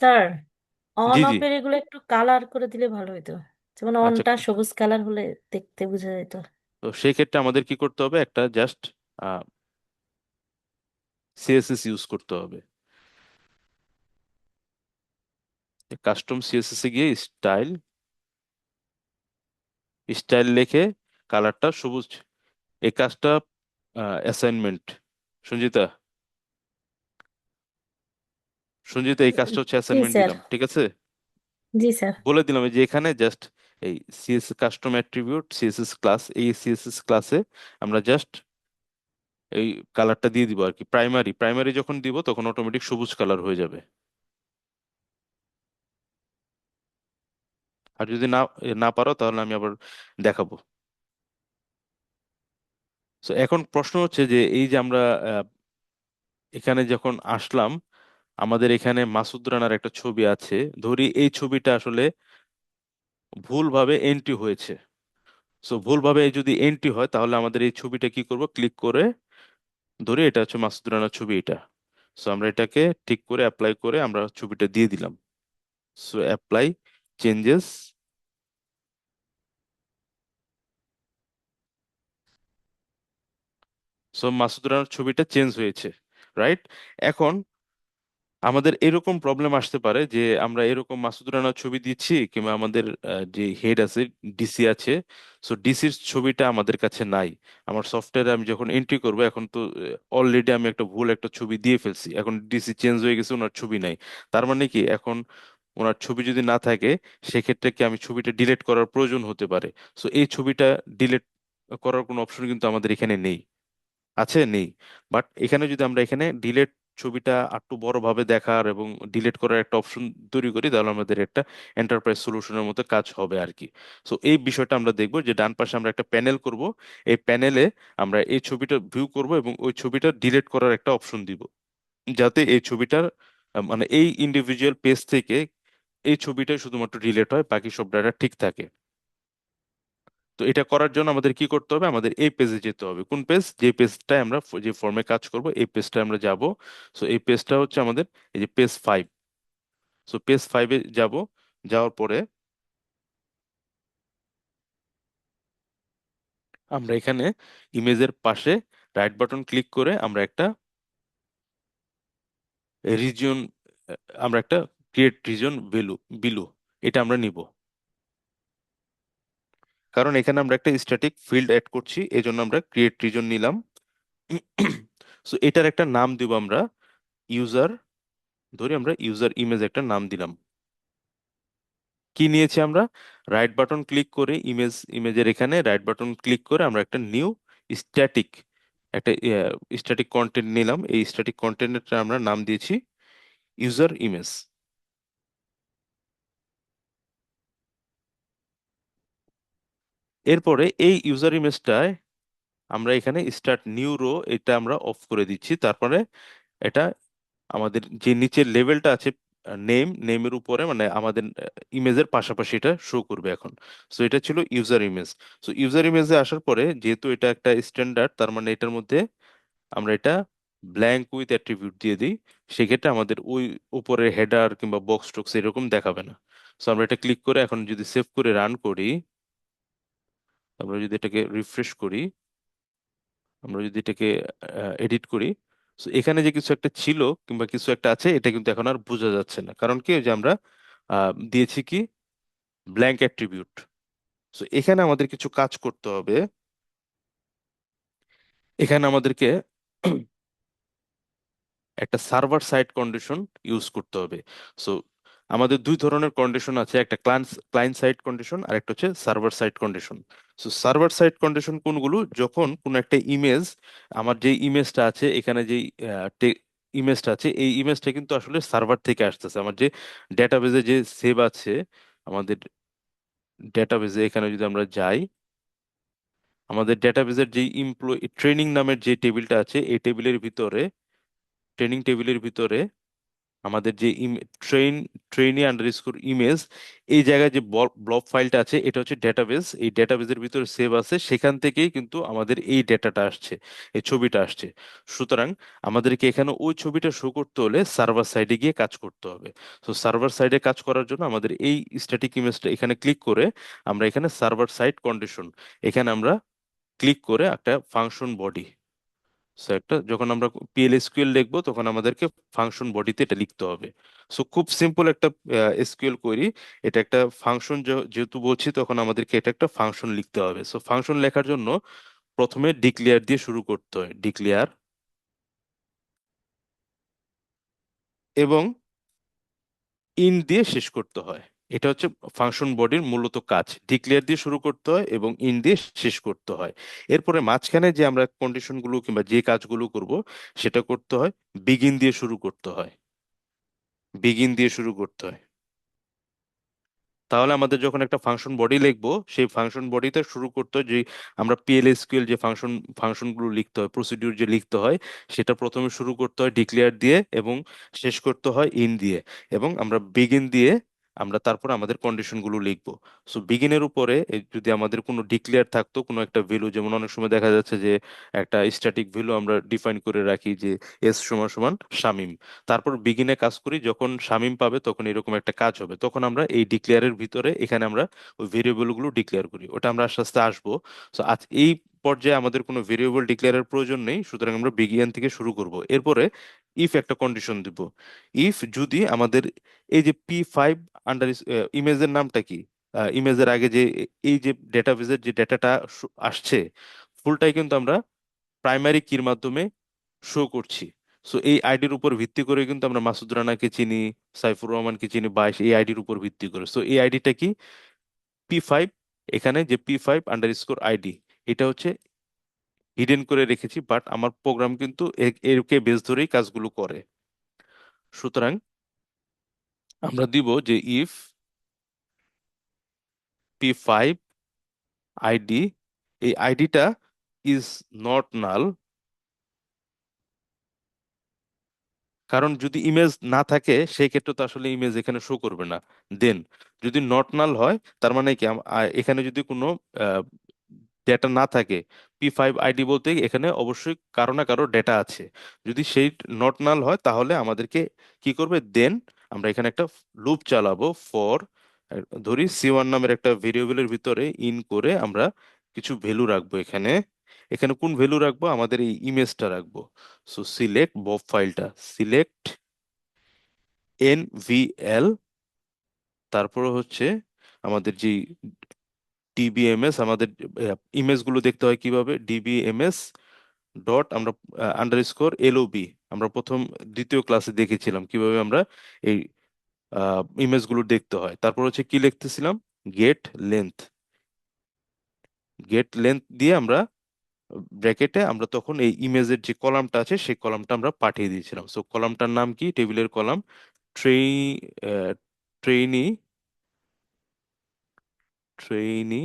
Sir, on G G. Of এর এগুলো একটু কালার করে দিলে ভালো হতো। যেমন আচ্ছা, অনটা সবুজ কালার হলে দেখতে বোঝা যেত। তো সেই ক্ষেত্রে আমাদের কি করতে হবে, একটা জাস্ট সিএসএস ইউজ করতে হবে। কাস্টম সিএসএস এ গিয়ে স্টাইল, স্টাইল লিখে কালারটা সবুজ, এই কাজটা অ্যাসাইনমেন্ট। সঞ্জিতা, সঞ্জিতা এই কাজটা হচ্ছে জি অ্যাসাইনমেন্ট স্যার। দিলাম, ঠিক আছে? জি স্যার। বলে দিলাম এই যে এখানে জাস্ট এই CSS custom attribute CSS class, এই সিএসএস ক্লাসে আমরা জাস্ট এই কালারটা দিয়ে দিব আর কি। প্রাইমারি প্রাইমারি যখন দিব তখন অটোমেটিক সবুজ কালার হয়ে যাবে। আর যদি না না পারো তাহলে আমি আবার দেখাবো। তো এখন প্রশ্ন হচ্ছে যে এই যে আমরা আহ, এখানে যখন আসলাম, আমাদের এখানে মাসুদ রানার একটা ছবি আছে, ধরি এই ছবিটা আসলে ভুলভাবে এন্ট্রি হয়েছে। সো ভুলভাবে যদি এন্ট্রি হয় তাহলে আমাদের এই ছবিটা কি করব, ক্লিক করে ধরে এটা হচ্ছে মাসুদ রানার ছবি এটা। সো আমরা এটাকে ঠিক করে অ্যাপ্লাই করে আমরা ছবিটা দিয়ে দিলাম। So apply changes. So Masud রানার ছবিটা চেঞ্জ হয়েছে, রাইট? এখন আমাদের এরকম প্রবলেম আসতে পারে যে আমরা এরকম মাসুদ রানার ছবি দিচ্ছি কিংবা আমাদের যে হেড আছে, ডিসি আছে, সো ডিসির ছবিটা আমাদের কাছে নাই। আমার সফটওয়্যারে আমি যখন এন্ট্রি করব, এখন তো অলরেডি আমি একটা ভুল একটা ছবি দিয়ে ফেলছি, এখন ডিসি চেঞ্জ হয়ে গেছে, ওনার ছবি নাই। তার মানে কি এখন ওনার ছবি যদি না থাকে, সেক্ষেত্রে কি আমি ছবিটা ডিলিট করার প্রয়োজন হতে পারে। সো এই ছবিটা ডিলিট করার কোনো অপশন কিন্তু আমাদের এখানে নেই। আছে? নেই। বাট এখানে যদি আমরা এখানে ডিলেট ছবিটা একটু বড় ভাবে দেখার এবং ডিলিট করার একটা অপশন তৈরি করি, তাহলে আমাদের একটা এন্টারপ্রাইজ সলিউশনের মতো কাজ হবে আর কি। সো এই বিষয়টা আমরা দেখবো যে ডান পাশে আমরা একটা প্যানেল করব। এই প্যানেলে আমরা এই ছবিটা ভিউ করব এবং ওই ছবিটা ডিলিট করার একটা অপশন দিব, যাতে এই ছবিটার মানে এই ইন্ডিভিজুয়াল পেজ থেকে এই ছবিটাই শুধুমাত্র ডিলিট হয়, বাকি সব ডাটা ঠিক থাকে। তো এটা করার জন্য আমাদের কি করতে হবে, আমাদের এই পেজে যেতে হবে। কোন পেজ? যে পেজটায় আমরা যে ফর্মে কাজ করব এই পেজটায় আমরা যাব। সো এই পেজটা হচ্ছে আমাদের এই যে পেজ 5। সো পেজ 5-এ যাব। যাওয়ার পরে আমরা এখানে ইমেজের পাশে রাইট বাটন ক্লিক করে আমরা একটা রিজিয়ন, আমরা একটা ক্রিয়েট রিজন ভ্যালু বিলু, এটা আমরা নিব। কারণ এখানে আমরা একটা স্ট্যাটিক ফিল্ড অ্যাড করছি, এই জন্য আমরা ক্রিয়েট রিজন নিলাম। সো এটার একটা নাম দিব আমরা ইউজার। ধরি আমরা ইউজার ইমেজ একটা নাম দিলাম। কি নিয়েছি আমরা? রাইট বাটন ক্লিক করে ইমেজের এখানে রাইট বাটন ক্লিক করে আমরা একটা নিউ স্ট্যাটিক একটা স্ট্যাটিক কন্টেন্ট নিলাম। এই স্ট্যাটিক কন্টেন্টের আমরা নাম দিয়েছি ইউজার ইমেজ। এরপরে এই ইউজার ইমেজটায় আমরা এখানে স্টার্ট নিউ রো এটা আমরা অফ করে দিচ্ছি। তারপরে এটা আমাদের যে নিচের লেভেলটা আছে নেমের উপরে, মানে আমাদের ইমেজের পাশাপাশি এটা শো করবে এখন। সো এটা ছিল ইউজার ইমেজ। সো ইউজার ইমেজে আসার পরে যেহেতু এটা একটা স্ট্যান্ডার্ড, তার মানে এটার মধ্যে আমরা এটা ব্ল্যাঙ্ক উইথ অ্যাট্রিবিউট দিয়ে দিই। সেক্ষেত্রে আমাদের ওই উপরে হেডার কিংবা বক্স টক্স এরকম দেখাবে না। সো আমরা এটা ক্লিক করে এখন যদি সেভ করে রান করি, আমরা যদি এটাকে রিফ্রেশ করি, আমরা যদি এটাকে এডিট করি, তো এখানে যে কিছু একটা ছিল কিংবা কিছু একটা আছে এটা কিন্তু এখন আর বোঝা যাচ্ছে না। কারণ কি, ওই যে আমরা দিয়েছি কি ব্ল্যাঙ্ক অ্যাট্রিবিউট। তো এখানে আমাদের কিছু কাজ করতে হবে। এখানে আমাদেরকে একটা সার্ভার সাইড কন্ডিশন ইউজ করতে হবে। সো আমাদের দুই ধরনের কন্ডিশন আছে, একটা ক্লায়েন্ট সাইড কন্ডিশন আর একটা হচ্ছে server side condition. So server side condition কোনগুলো? যখন কোন একটা ইমেজ, আমার যে ইমেজটা আছে এখানে যে ইমেজটা আছে, এই ইমেজটা কিন্তু আসলে সার্ভার থেকে আসতেছে। আমার যে ডেটাবেজে যে সেভ আছে, আমাদের ডেটাবেজে এখানে যদি আমরা যাই, আমাদের ডেটাবেজের যে এমপ্লয়ি ট্রেনিং নামের যে টেবিলটা আছে, এই টেবিলের ভিতরে, ট্রেনিং টেবিলের ভিতরে আমাদের যে ট্রেনি আন্ডারস্কোর ইমেজ, এই জায়গায় যে ব্লব ফাইলটা আছে এটা হচ্ছে ডেটাবেস। এই ডেটাবেসের ভিতরে সেভ আছে, সেখান থেকেই কিন্তু আমাদের এই ডেটাটা আসছে, এই ছবিটা আসছে। সুতরাং আমাদেরকে এখানে ওই ছবিটা শো করতে হলে সার্ভার সাইডে গিয়ে কাজ করতে হবে। তো সার্ভার সাইডে কাজ করার জন্য আমাদের এই স্ট্যাটিক ইমেজটা এখানে ক্লিক করে আমরা এখানে সার্ভার সাইড কন্ডিশন, এখানে আমরা ক্লিক করে একটা ফাংশন বডি, সো একটা যখন আমরা PL/SQL লিখবো তখন আমাদেরকে ফাংশন বডিতে এটা লিখতে হবে। সো খুব সিম্পল একটা এসকিউএল কোয়েরি। এটা একটা ফাংশন যেহেতু বলছি, তখন আমাদেরকে এটা একটা ফাংশন লিখতে হবে। সো ফাংশন লেখার জন্য প্রথমে ডিক্লেয়ার দিয়ে শুরু করতে হয়, ডিক্লেয়ার, এবং ইন দিয়ে শেষ করতে হয়। এটা হচ্ছে ফাংশন বডির মূলত কাজ, ডিক্লেয়ার দিয়ে শুরু করতে হয় এবং ইন দিয়ে শেষ করতে হয়। এরপরে মাঝখানে যে আমরা কন্ডিশনগুলো কিংবা যে কাজগুলো করব সেটা করতে হয় বিগিন দিয়ে শুরু করতে হয়, বিগিন দিয়ে শুরু করতে হয়। তাহলে আমাদের যখন একটা ফাংশন বডি লিখবো, সেই ফাংশন বডিতে শুরু করতে হয় যে আমরা পিএলএসকিউএল যে ফাংশনগুলো লিখতে হয়, প্রসিডিউর যে লিখতে হয়, সেটা প্রথমে শুরু করতে হয় ডিক্লেয়ার দিয়ে এবং শেষ করতে হয় ইন দিয়ে, এবং আমরা বিগিন দিয়ে আমরা তারপর আমাদের কন্ডিশনগুলো লিখবো। সো বিগিনের উপরে যদি আমাদের কোনো ডিক্লেয়ার থাকতো, কোনো একটা ভ্যালু, যেমন অনেক সময় দেখা যাচ্ছে যে একটা স্ট্যাটিক ভ্যালু আমরা ডিফাইন করে রাখি যে এস সমান সমান শামিম, তারপর বিগিনে কাজ করি, যখন শামিম পাবে তখন এরকম একটা কাজ হবে, তখন আমরা এই ডিক্লেয়ারের ভিতরে এখানে আমরা ওই ভেরিয়েবল গুলো ডিক্লেয়ার করি। ওটা আমরা আস্তে আস্তে আসবো। সো আজ এই পর্যায়ে আমাদের কোনো ভেরিয়েবল ডিক্লেয়ারের প্রয়োজন নেই, সুতরাং আমরা বিগিন থেকে শুরু করব। এরপরে ইফ একটা কন্ডিশন দিব। ইফ যদি আমাদের এই যে P5 আন্ডার ইমেজের নামটা কি, ইমেজের আগে যে এই যে ডেটাবেজের যে ডেটাটা আসছে, ফুলটাই কিন্তু আমরা প্রাইমারি কির মাধ্যমে শো করছি। সো এই আইডির উপর ভিত্তি করে কিন্তু আমরা মাসুদ রানাকে চিনি, সাইফুর রহমানকে চিনি 22, এই আইডির উপর ভিত্তি করে। সো এই আইডিটা কি, P5, এখানে যে P5_ID, এটা হচ্ছে হিডেন করে রেখেছি, বাট আমার প্রোগ্রাম কিন্তু এরকে বেস ধরেই কাজগুলো করে। সুতরাং আমরা দিব যে ইফ P5_ID, এই আইডিটা ইজ নট নাল, কারণ যদি ইমেজ না থাকে সেই ক্ষেত্রে তো আসলে ইমেজ এখানে শো করবে না। দেন যদি নট নাল হয়, তার মানে কি এখানে যদি কোনো ডেটা না থাকে, P5_ID বলতে এখানে অবশ্যই কারো না কারো ডেটা আছে। যদি সেই নট নাল হয় তাহলে আমাদেরকে কি করবে, দেন আমরা এখানে একটা লুপ চালাবো ফর, ধরি C1 নামের একটা ভেরিয়েবলের ভিতরে ইন করে আমরা কিছু ভ্যালু রাখবো এখানে। এখানে কোন ভ্যালু রাখবো, আমাদের এই ইমেজটা রাখবো। সো সিলেক্ট বব ফাইলটা, সিলেক্ট NVL, তারপরে হচ্ছে আমাদের যে ডিবিএমএস, আমাদের ইমেজ গুলো দেখতে হয় কিভাবে, ডিবিএমএস ডট আমরা _LOB, আমরা প্রথম দ্বিতীয় ক্লাসে দেখেছিলাম কিভাবে আমরা এই ইমেজ গুলো দেখতে হয়। তারপর হচ্ছে কি লিখতেছিলাম, গেট লেন্থ, গেট লেন্থ দিয়ে আমরা ব্র্যাকেটে আমরা তখন এই ইমেজের যে কলামটা আছে সেই কলামটা আমরা পাঠিয়ে দিয়েছিলাম। সো কলামটার নাম কি, টেবিলের column Trey trainee trainee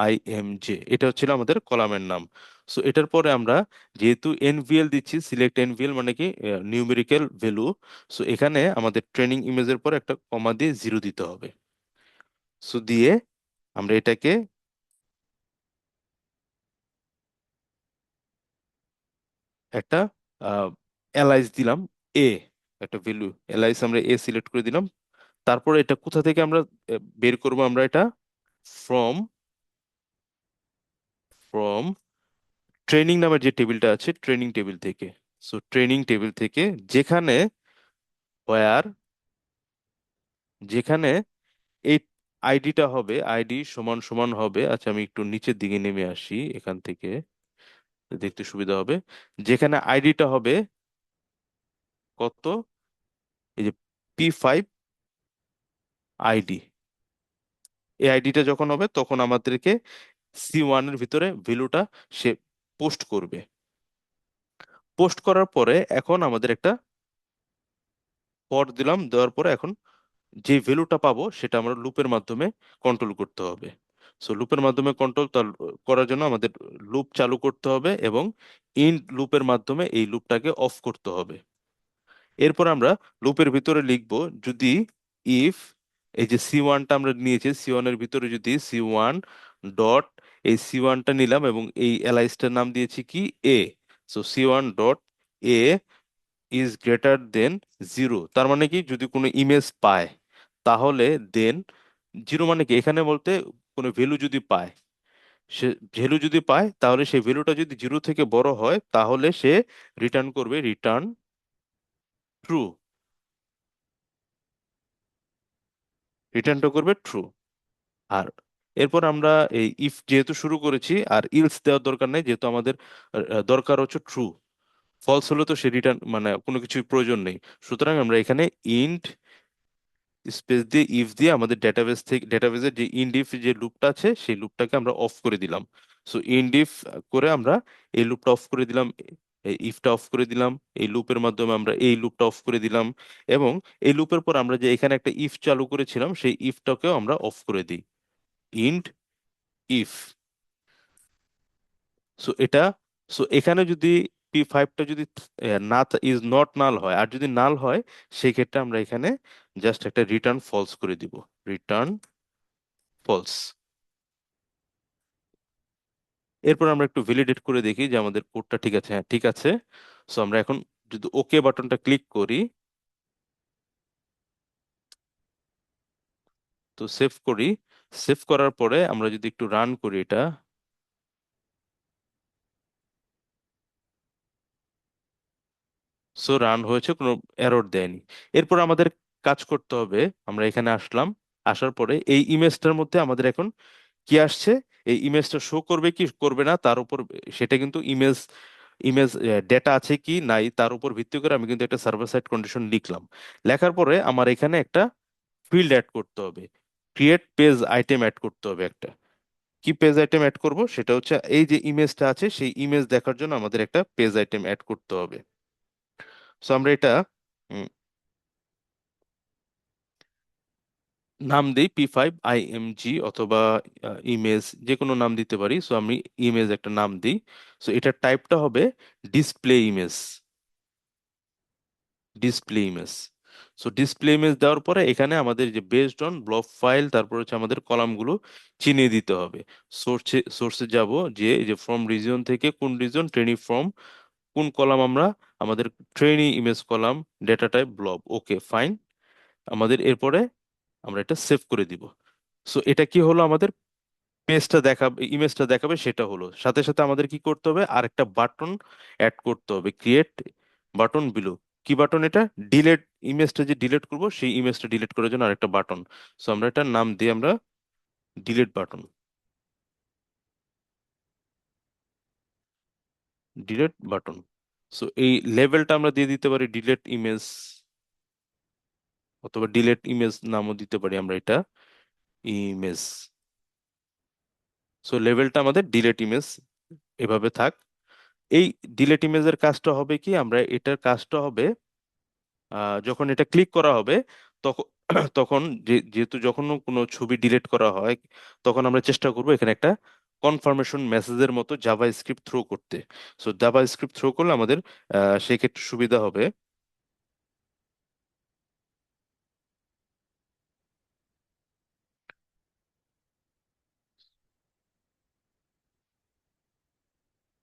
_IMJ, এটা হচ্ছিল আমাদের কলামের নাম। সো এটার পরে আমরা যেহেতু এনভিএল দিচ্ছি, সিলেক্ট এনভিএল মানে কি নিউমেরিক্যাল ভ্যালু, সো এখানে আমাদের ট্রেনিং ইমেজের পর একটা কমা দিয়ে 0 দিতে হবে। সো দিয়ে আমরা এটাকে একটা এলাইস দিলাম, এ, একটা ভ্যালু এলাইস আমরা এ সিলেক্ট করে দিলাম। তারপরে এটা কোথা থেকে আমরা বের করব, আমরা এটা ফ্রম ফ্রম ট্রেনিং নামের যে টেবিলটা আছে, ট্রেনিং টেবিল থেকে। সো ট্রেনিং টেবিল থেকে যেখানে ওয়্যার, যেখানে এই আইডিটা হবে, আইডি সমান সমান হবে, আচ্ছা আমি একটু নিচের দিকে নেমে আসি এখান থেকে দেখতে সুবিধা হবে, যেখানে আইডিটা হবে কত, এই যে P5_ID, এই আইডিটা যখন হবে তখন আমাদেরকে C1 এর ভিতরে ভ্যালুটা সে পোস্ট করবে। পোস্ট করার পরে এখন আমাদের একটা পর দিলাম, দেওয়ার পরে এখন যে ভ্যালুটা পাবো সেটা আমরা লুপের মাধ্যমে কন্ট্রোল করতে হবে। সো লুপের মাধ্যমে কন্ট্রোল করার জন্য আমাদের লুপ চালু করতে হবে এবং ইন্ড লুপের মাধ্যমে এই লুপটাকে অফ করতে হবে। এরপর আমরা লুপের ভিতরে লিখব, যদি ইফ এই যে C1টা আমরা নিয়েছি, C1 এর ভিতরে যদি C1 ডট, এই C1টা নিলাম এবং এই এলাইসটার নাম দিয়েছি কি, A. So C1 dot A is greater than 0, তার মানে কি যদি কোনো ইমেজ পায় তাহলে দেন 0 মানে কি, এখানে বলতে কোনো ভ্যালু যদি পায়, সে ভ্যালু যদি পায় তাহলে সেই ভ্যালুটা যদি 0 থেকে বড় হয় তাহলে সে রিটার্ন করবে, রিটার্ন ট্রু, রিটার্নটা করবে ট্রু। আর এরপর আমরা এই ইফ যেহেতু শুরু করেছি, আর ইলস দেওয়ার দরকার নেই, যেহেতু আমাদের দরকার হচ্ছে ট্রু। ফলস হলে তো সে রিটার্ন মানে কোনো কিছুর প্রয়োজন নেই। সুতরাং আমরা এখানে ইন্ট স্পেস দিয়ে ইফ দিয়ে আমাদের ডেটাবেস থেকে, ডেটাবেসের যে ইন্ড ইফ যে লুপটা আছে সেই লুপটাকে আমরা অফ করে দিলাম। সো ইন্ড ইফ করে আমরা এই লুপটা অফ করে দিলাম, এই ইফটা অফ করে দিলাম, এই লুপের মাধ্যমে আমরা এই লুপটা অফ করে দিলাম, এবং এই লুপের পর আমরা যে এখানে একটা ইফ চালু করেছিলাম সেই ইফটাকেও আমরা অফ করে দিই। ইন্ড ইফ। সো এটা, সো এখানে যদি P5টা যদি না ইজ নট নাল হয়, আর যদি নাল হয় সেই ক্ষেত্রে আমরা এখানে জাস্ট একটা রিটার্ন ফলস করে দিব। Return false. এরপর আমরা একটু ভ্যালিডেট করে দেখি যে আমাদের কোডটা ঠিক আছে। হ্যাঁ, ঠিক আছে। সো আমরা এখন যদি ওকে বাটনটা ক্লিক করি, তো সেভ করি। সেভ করার পরে আমরা যদি একটু রান করি এটা, সো রান হয়েছে, কোনো এরর দেয়নি। এরপর আমাদের কাজ করতে হবে, আমরা এখানে আসলাম, আসার পরে এই ইমেজটার মধ্যে আমাদের এখন কি আসছে, এই ইমেজটা শো করবে কি করবে না তার উপর, সেটা কিন্তু ইমেজ ইমেজ ডেটা আছে কি নাই তার উপর ভিত্তি করে আমি কিন্তু একটা সার্ভার সাইড কন্ডিশন লিখলাম। লেখার পরে আমার এখানে একটা ফিল্ড অ্যাড করতে হবে, ক্রিয়েট পেজ আইটেম অ্যাড করতে হবে একটা। কি পেজ আইটেম অ্যাড করব, সেটা হচ্ছে এই যে ইমেজটা আছে সেই ইমেজ দেখার জন্য আমাদের একটা পেজ আইটেম অ্যাড করতে হবে। সো আমরা এটা উম, নাম দিই P5 IMG, অথবা ইমেজ, যে কোনো নাম দিতে পারি। সো আমি ইমেজ একটা নাম দিই। সো এটার টাইপটা হবে display image. Display image. So display image দেওয়ার পরে এখানে আমাদের যে বেসড অন ব্লব ফাইল, তারপর হচ্ছে আমাদের কলামগুলো চিনিয়ে দিতে হবে। সোর্সে যাব, যে এই যে ফ্রম রিজিয়ন থেকে কোন রিজন, ট্রেনি ফ্রম কোন কলাম আমরা, আমাদের trainee image column, data type blob. Okay fine. আমাদের এরপরে আমরা এটা সেভ করে দিব। সো এটা কি হলো, আমাদের পেজটা দেখাবে, ইমেজটা দেখাবে, সেটা হলো। সাথে সাথে আমাদের কি করতে হবে, আর একটা বাটন অ্যাড করতে হবে, ক্রিয়েট বাটন বিলো। কি বাটন এটা, ডিলেট, ইমেজটা যে ডিলিট করব সেই ইমেজটা ডিলিট করার জন্য আরেকটা বাটন। সো আমরা এটার নাম দিই আমরা delete button. Delete button. So এই লেভেলটা আমরা দিয়ে দিতে পারি ডিলিট ইমেজ, অথবা ডিলিট ইমেজ নামও দিতে পারি আমরা এটা, ইমেজ। সো লেভেলটা আমাদের ডিলিট ইমেজ এভাবে থাক। এই ডিলিট ইমেজের কাজটা হবে কি, আমরা এটার কাজটা হবে যখন এটা ক্লিক করা হবে তখন তখন যেহেতু যখন কোনো ছবি ডিলিট করা হয়, তখন আমরা চেষ্টা করব এখানে একটা কনফার্মেশন মেসেজের মতো জাভা স্ক্রিপ্ট থ্রো করতে। সো জাভা স্ক্রিপ্ট থ্রো করলে আমাদের সেই ক্ষেত্রে সুবিধা হবে।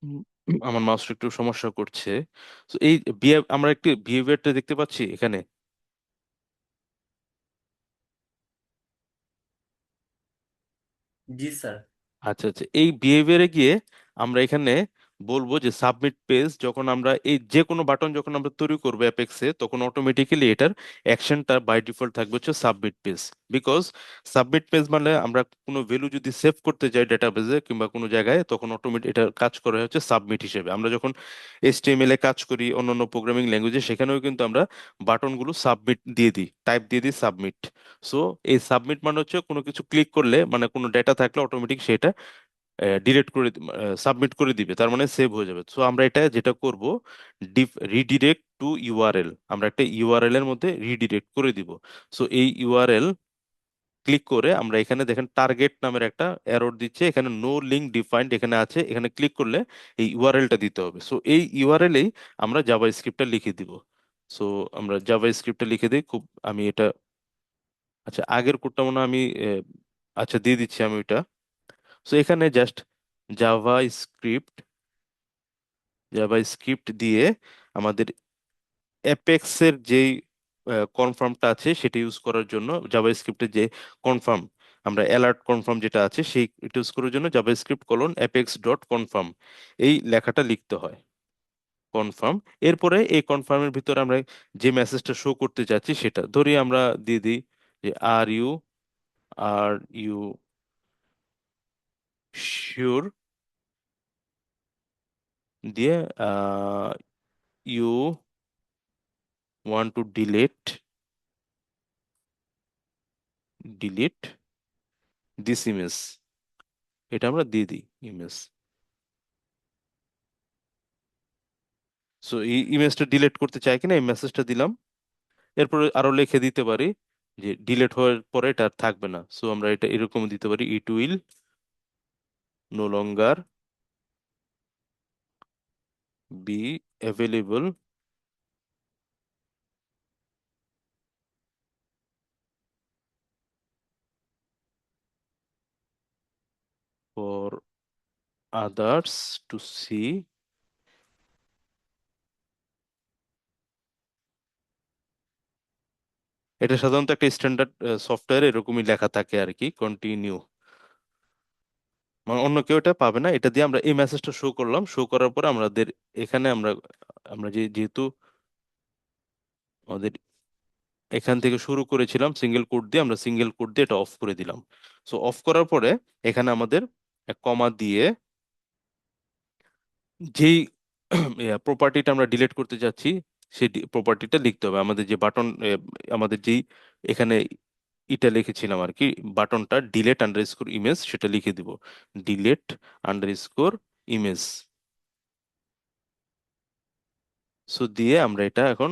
উম, আমার মাউসটা একটু সমস্যা করছে। তো এই আমরা একটি বিহেভিয়ারটা দেখতে পাচ্ছি এখানে। জি স্যার। আচ্ছা আচ্ছা, এই বিহেভিয়ারে গিয়ে আমরা এখানে বলবো যে সাবমিট পেজ, যখন আমরা এই যে কোনো বাটন যখন আমরা তৈরি করবো অ্যাপেক্সে, তখন অটোমেটিক্যালি এটার অ্যাকশনটা বাই ডিফল্ট থাকবে হচ্ছে submit page. Because submit page মানে আমরা কোনো ভ্যালু যদি সেভ করতে যাই ডেটাবেজে কিংবা কোনো জায়গায়, তখন অটোমেটিক এটা কাজ করে হচ্ছে সাবমিট হিসেবে। আমরা যখন HTML এ কাজ করি, অন্যান্য প্রোগ্রামিং ল্যাঙ্গুয়েজে, সেখানেও কিন্তু আমরা বাটনগুলো সাবমিট দিয়ে দিই, টাইপ দিয়ে দিই সাবমিট। সো এই সাবমিট মানে হচ্ছে কোনো কিছু ক্লিক করলে, মানে কোনো ডেটা থাকলে অটোমেটিক সেটা ডিলিট করে, সাবমিট করে দিবে, তার মানে সেভ হয়ে যাবে। সো আমরা এটা যেটা করব, রিডিরেক্ট টু ইউআরএল, আমরা একটা ইউআরএল এর মধ্যে রিডিরেক্ট করে দিব। সো এই ইউআরএল ক্লিক করে আমরা এখানে দেখেন টার্গেট নামের একটা এরর দিচ্ছে, এখানে নো লিঙ্ক ডিফাইন্ড এখানে আছে, এখানে ক্লিক করলে এই ইউআরএলটা দিতে হবে। সো এই ইউআরএলেই আমরা জাভা স্ক্রিপ্টটা লিখে দিব। সো আমরা জাভা স্ক্রিপ্টটা লিখে দিই খুব, আমি এটা, আচ্ছা আগের কোডটা মনে হয় আমি আচ্ছা দিয়ে দিচ্ছি আমি ওইটা। সো এখানে just Java script, Java script দিয়ে আমাদের অ্যাপেক্সের যেই কনফার্মটা আছে সেটা ইউজ করার জন্য, জাভা স্ক্রিপ্টের যে কনফার্ম, আমরা অ্যালার্ট কনফার্ম যেটা আছে সেই এটা ইউজ করার জন্য JavaScript colon apex dot confirm, এই লেখাটা লিখতে হয়, কনফার্ম। এরপরে এই কনফার্মের ভিতরে আমরা যে মেসেজটা শো করতে চাচ্ছি সেটা ধরি আমরা দিয়ে দিই যে are you, are you sure দিয়ে you want to delete this image, এটা আমরা দিয়ে দিই ইমেজ। সো এই ইমেজটা ডিলিট করতে চাই কিনা এই মেসেজটা দিলাম। এরপরে আরো লিখে দিতে পারি যে ডিলিট হওয়ার পরে এটা আর থাকবে না, সো আমরা এটা এরকম দিতে পারি, it will no longer be available for others to see. এটা সাধারণত একটা স্ট্যান্ডার্ড সফটওয়্যার এরকমই লেখা থাকে আর কি, কন্টিনিউ, মানে অন্য কেউ এটা পাবে না। এটা দিয়ে আমরা এই মেসেজটা শো করলাম, শো করার পরে আমাদের এখানে আমরা আমরা যেহেতু আমাদের এখান থেকে শুরু করেছিলাম সিঙ্গেল কোড দিয়ে, আমরা সিঙ্গেল কোড দিয়ে এটা অফ করে দিলাম। সো অফ করার পরে এখানে আমাদের কমা দিয়ে যেই প্রপার্টিটা আমরা ডিলিট করতে যাচ্ছি সেই প্রপার্টিটা লিখতে হবে। আমাদের যে বাটন, আমাদের যেই এখানে এটা লিখেছিলাম আর কি, বাটনটা ডিলেট আন্ডারস্কোর ইমেজ, সেটা লিখে দিব, ডিলেট আন্ডারস্কোর ইমেজ। সো দিয়ে আমরা এটা এখন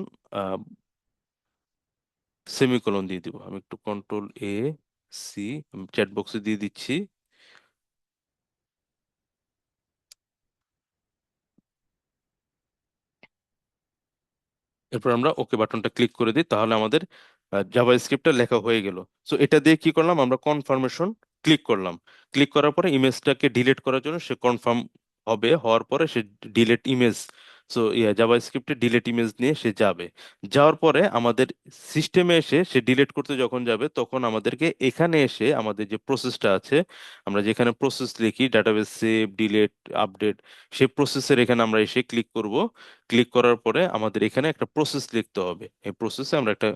সেমিকোলন দিয়ে দিব। আমি একটু কন্ট্রোল A C চ্যাট বক্সে দিয়ে দিচ্ছি। এরপর আমরা ওকে বাটনটা ক্লিক করে দিই, তাহলে আমাদের জাভা স্ক্রিপ্টটা লেখা হয়ে গেল। সো এটা দিয়ে কি করলাম, আমরা কনফার্মেশন ক্লিক করলাম। ক্লিক করার পরে ইমেজটাকে ডিলিট করার জন্য সে কনফার্ম হবে, হওয়ার পরে সে ডিলিট ইমেজ, সো জাভা স্ক্রিপ্টে ডিলিট ইমেজ নিয়ে সে যাবে। যাওয়ার পরে আমাদের সিস্টেমে এসে সে ডিলিট করতে যখন যাবে তখন আমাদেরকে এখানে এসে আমাদের যে প্রসেসটা আছে, আমরা যেখানে প্রসেস লিখি ডাটাবেস সেভ ডিলিট আপডেট, সেই প্রসেসের এখানে আমরা এসে ক্লিক করব। ক্লিক করার পরে আমাদের এখানে একটা প্রসেস লিখতে হবে, এই প্রসেসে আমরা একটা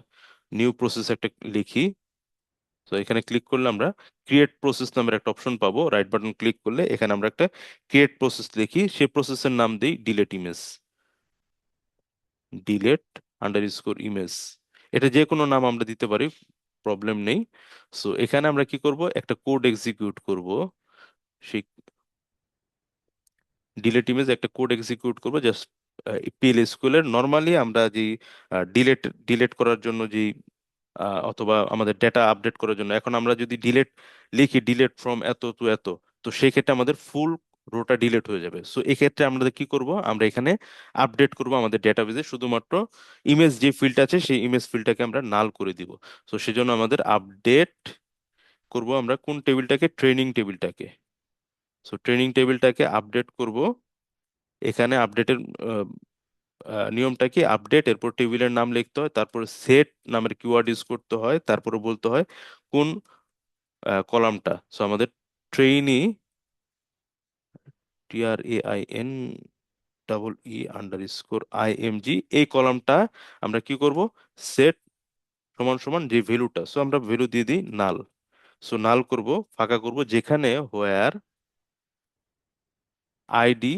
নিউ প্রসেস একটা লিখি। তো এখানে ক্লিক করলে আমরা ক্রিয়েট প্রসেস নামের একটা অপশন পাবো, রাইট বাটন ক্লিক করলে এখানে আমরা একটা ক্রিয়েট প্রসেস লিখি, সেই প্রসেসের নাম দিই delete image, delete underscore image. এটা যে কোনো নাম আমরা দিতে পারি, প্রবলেম নেই। সো এখানে আমরা কি করব, একটা কোড এক্সিকিউট করব। সেই ডিলেট ইমেজ একটা কোড এক্সিকিউট করব জাস্ট পিএল এর নর্মালি আমরা যে ডিলেট ডিলেট করার জন্য যে অথবা আমাদের ডেটা আপডেট করার জন্য, এখন আমরা যদি ডিলেট লিখি ডিলেট ফ্রম এত টু এত, তো সেই ক্ষেত্রে আমাদের ফুল রোটা ডিলেট হয়ে যাবে। সো এই ক্ষেত্রে আমরা কি করব, আমরা এখানে আপডেট করব আমাদের ডেটাবেজে শুধুমাত্র ইমেজ যে ফিল্ড আছে সেই ইমেজ ফিল্ডটাকে আমরা নাল করে দিব। সো সেজন্য আমাদের আপডেট করব আমরা কোন টেবিলটাকে, ট্রেনিং টেবিলটাকে। সো ট্রেনিং টেবিলটাকে আপডেট করব। এখানে আপডেটের নিয়মটা কি, আপডেট এরপর টেবিলের নাম লিখতে হয়, তারপর সেট নামের কিওয়ার্ড ইউজ করতে হয়, তারপরে বলতে হয় কোন কলামটা। সো আমাদের ট্রেইনি TRAIN এই কলামটা আমরা কি করব, সেট সমান সমান যে ভ্যালুটা, সো আমরা ভ্যালু দিয়ে দিই নাল। সো নাল করব, ফাঁকা করব, যেখানে হোয়ার আইডি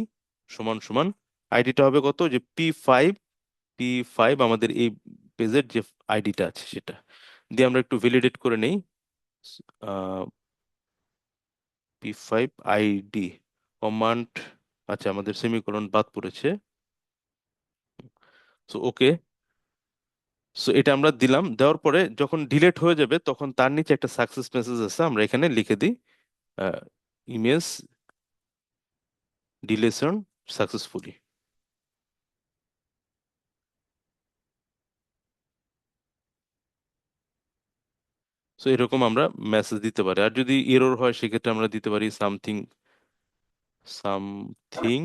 সমান সমান, আইডিটা হবে কত, যে P5 আমাদের এই পেজের যে আইডিটা আছে সেটা দিয়ে আমরা একটু ভ্যালিডেট করে নেই। P5 ID কমান্ড, আচ্ছা আমাদের সেমিকোলন বাদ পড়েছে। সো ওকে, সো এটা আমরা দিলাম, দেওয়ার পরে যখন ডিলেট হয়ে যাবে তখন তার নিচে একটা সাকসেস মেসেজ আছে, আমরা এখানে লিখে দিই ইমেজ ডিলেশন সাকসেসফুলি। সো এরকম আমরা মেসেজ দিতে পারি। আর যদি এরর হয় সেক্ষেত্রে আমরা দিতে পারি something something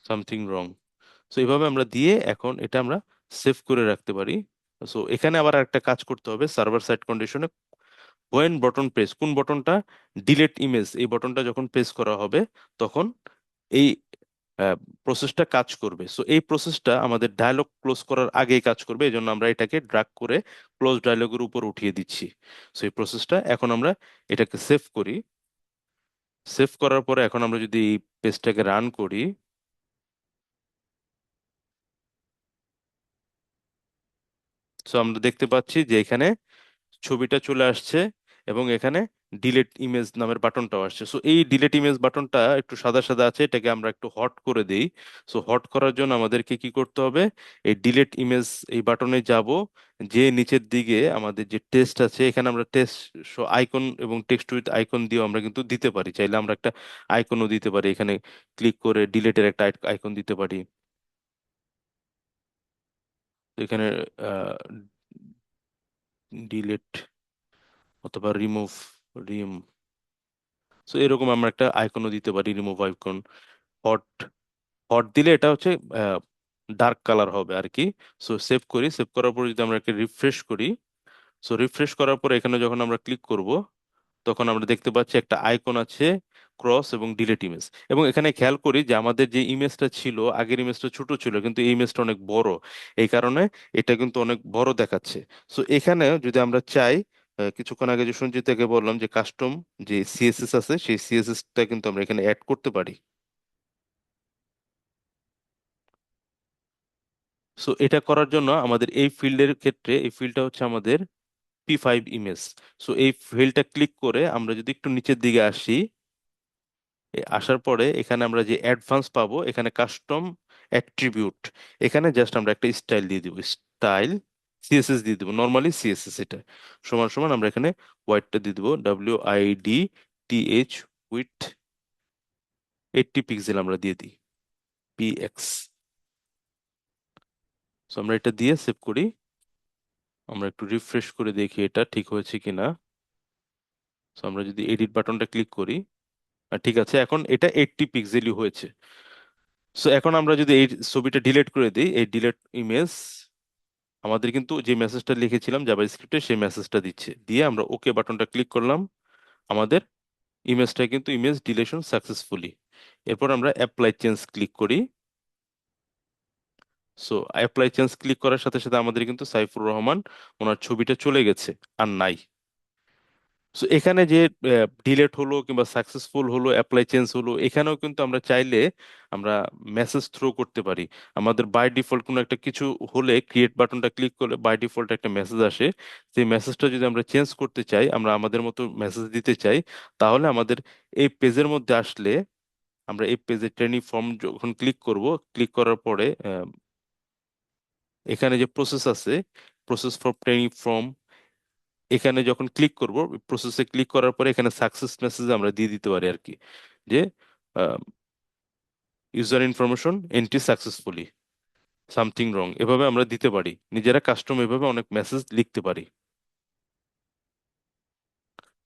something wrong. So এইভাবে আমরা দিয়ে এখন এটা আমরা সেভ করে রাখতে পারি। সো এখানে আবার একটা কাজ করতে হবে, সার্ভার সাইড কন্ডিশনে হোয়েন বটন প্রেস, কোন বটনটা, ডিলেট ইমেজ এই বটনটা যখন প্রেস করা হবে তখন এই প্রসেসটা কাজ করবে। সো এই প্রসেসটা আমাদের ডায়লগ ক্লোজ করার আগেই কাজ করবে, এই জন্য আমরা এটাকে ড্রাগ করে ক্লোজ ডায়লগের উপর উঠিয়ে দিচ্ছি। সো এই প্রসেসটা এখন আমরা এটাকে সেভ করি। সেভ করার পরে এখন আমরা যদি এই পেজটাকে রান করি, সো আমরা দেখতে পাচ্ছি যে এখানে ছবিটা চলে আসছে এবং এখানে ডিলেট ইমেজ নামের বাটনটাও আসছে। সো এই ডিলেট ইমেজ বাটনটা একটু সাদা সাদা আছে, এটাকে আমরা একটু হট করে দেই। সো হট করার জন্য আমাদেরকে কি করতে হবে, এই ডিলেট ইমেজ এই বাটনে যাব, যে নিচের দিকে আমাদের যে টেক্সট আছে এখানে আমরা টেক্সট শো আইকন এবং টেক্সট উইথ আইকন দিয়েও আমরা কিন্তু দিতে পারি, চাইলে আমরা একটা আইকনও দিতে পারি, এখানে ক্লিক করে ডিলেটের একটা আইকন দিতে পারি। তো এখানে ডিলেট অথবা রিমুভ, রিম, সো এরকম আমরা একটা আইকনও দিতে পারি, রিমুভ আইকন। হট, হট দিলে এটা হচ্ছে ডার্ক কালার হবে আর কি। সো সেভ করি, সেভ করার পর যদি আমরা একটা রিফ্রেশ করি, সো রিফ্রেশ করার পর এখানে যখন আমরা ক্লিক করব তখন আমরা দেখতে পাচ্ছি একটা আইকন আছে, ক্রস এবং ডিলিট ইমেজ। এবং এখানে খেয়াল করি যে আমাদের যে ইমেজটা ছিল, আগের ইমেজটা ছোট ছিল কিন্তু এই ইমেজটা অনেক বড়, এই কারণে এটা কিন্তু অনেক বড় দেখাচ্ছে। সো এখানে যদি আমরা চাই, কিছুক্ষণ আগে যে সঞ্জিতাকে বললাম যে কাস্টম যে সিএসএস আছে, সেই সিএসএস টা কিন্তু আমরা এখানে অ্যাড করতে পারি। সো এটা করার জন্য আমাদের এই ফিল্ডের ক্ষেত্রে এই ফিল্ডটা হচ্ছে আমাদের P5 ইমেজ। সো এই ফিল্ডটা ক্লিক করে আমরা যদি একটু নিচের দিকে আসি, আসার পরে এখানে আমরা যে অ্যাডভান্স পাবো, এখানে কাস্টম অ্যাট্রিবিউট, এখানে জাস্ট আমরা একটা স্টাইল দিয়ে দিব, স্টাইল সিএসএস দিয়ে দিব, নর্মালি সিএসএস এটা সমান সমান আমরা এখানে হোয়াইটটা দিয়ে দিব, WIDTH উইথ 80 পিক্সেল আমরা দিয়ে দিই, PX। সো আমরা এটা দিয়ে সেভ করি, আমরা একটু রিফ্রেশ করে দেখি এটা ঠিক হয়েছে কিনা। সো আমরা যদি এডিট বাটনটা ক্লিক করি, ঠিক আছে, এখন এটা 80 পিক্সেলই হয়েছে। সো এখন আমরা যদি এই ছবিটা ডিলিট করে দিই, এই ডিলিট ইমেজ আমাদের কিন্তু যে মেসেজটা লিখেছিলাম জাভাস্ক্রিপ্টে সেই মেসেজটা দিচ্ছে, দিয়ে আমরা ওকে বাটনটা ক্লিক করলাম, আমাদের ইমেজটা কিন্তু ইমেজ ডিলেশন সাকসেসফুলি। এরপর আমরা অ্যাপ্লাই চেঞ্জ ক্লিক করি। সো অ্যাপ্লাই চেঞ্জ ক্লিক করার সাথে সাথে আমাদের কিন্তু সাইফুর রহমান ওনার ছবিটা চলে গেছে, আর নাই। সো এখানে যে ডিলেট হলো কিংবা সাকসেসফুল হলো, অ্যাপ্লাই চেঞ্জ হলো, এখানেও কিন্তু আমরা চাইলে আমরা মেসেজ থ্রো করতে পারি। আমাদের বাই ডিফল্ট কোনো একটা কিছু হলে ক্রিয়েট বাটনটা ক্লিক করলে বাই ডিফল্ট একটা মেসেজ আসে, সেই মেসেজটা যদি আমরা চেঞ্জ করতে চাই, আমরা আমাদের মতো মেসেজ দিতে চাই, তাহলে আমাদের এই পেজের মধ্যে আসলে আমরা এই পেজে ট্রেনিং ফর্ম যখন ক্লিক করব, ক্লিক করার পরে এখানে যে প্রসেস আছে, প্রসেস ফর ট্রেনিং ফর্ম, এখানে যখন ক্লিক করব, প্রসেসে ক্লিক করার পরে এখানে সাকসেস মেসেজ আমরা দিয়ে দিতে পারি আর কি, যে user information entry successfully, something wrong, এভাবে আমরা দিতে পারি, নিজেরা কাস্টম এভাবে অনেক মেসেজ লিখতে পারি।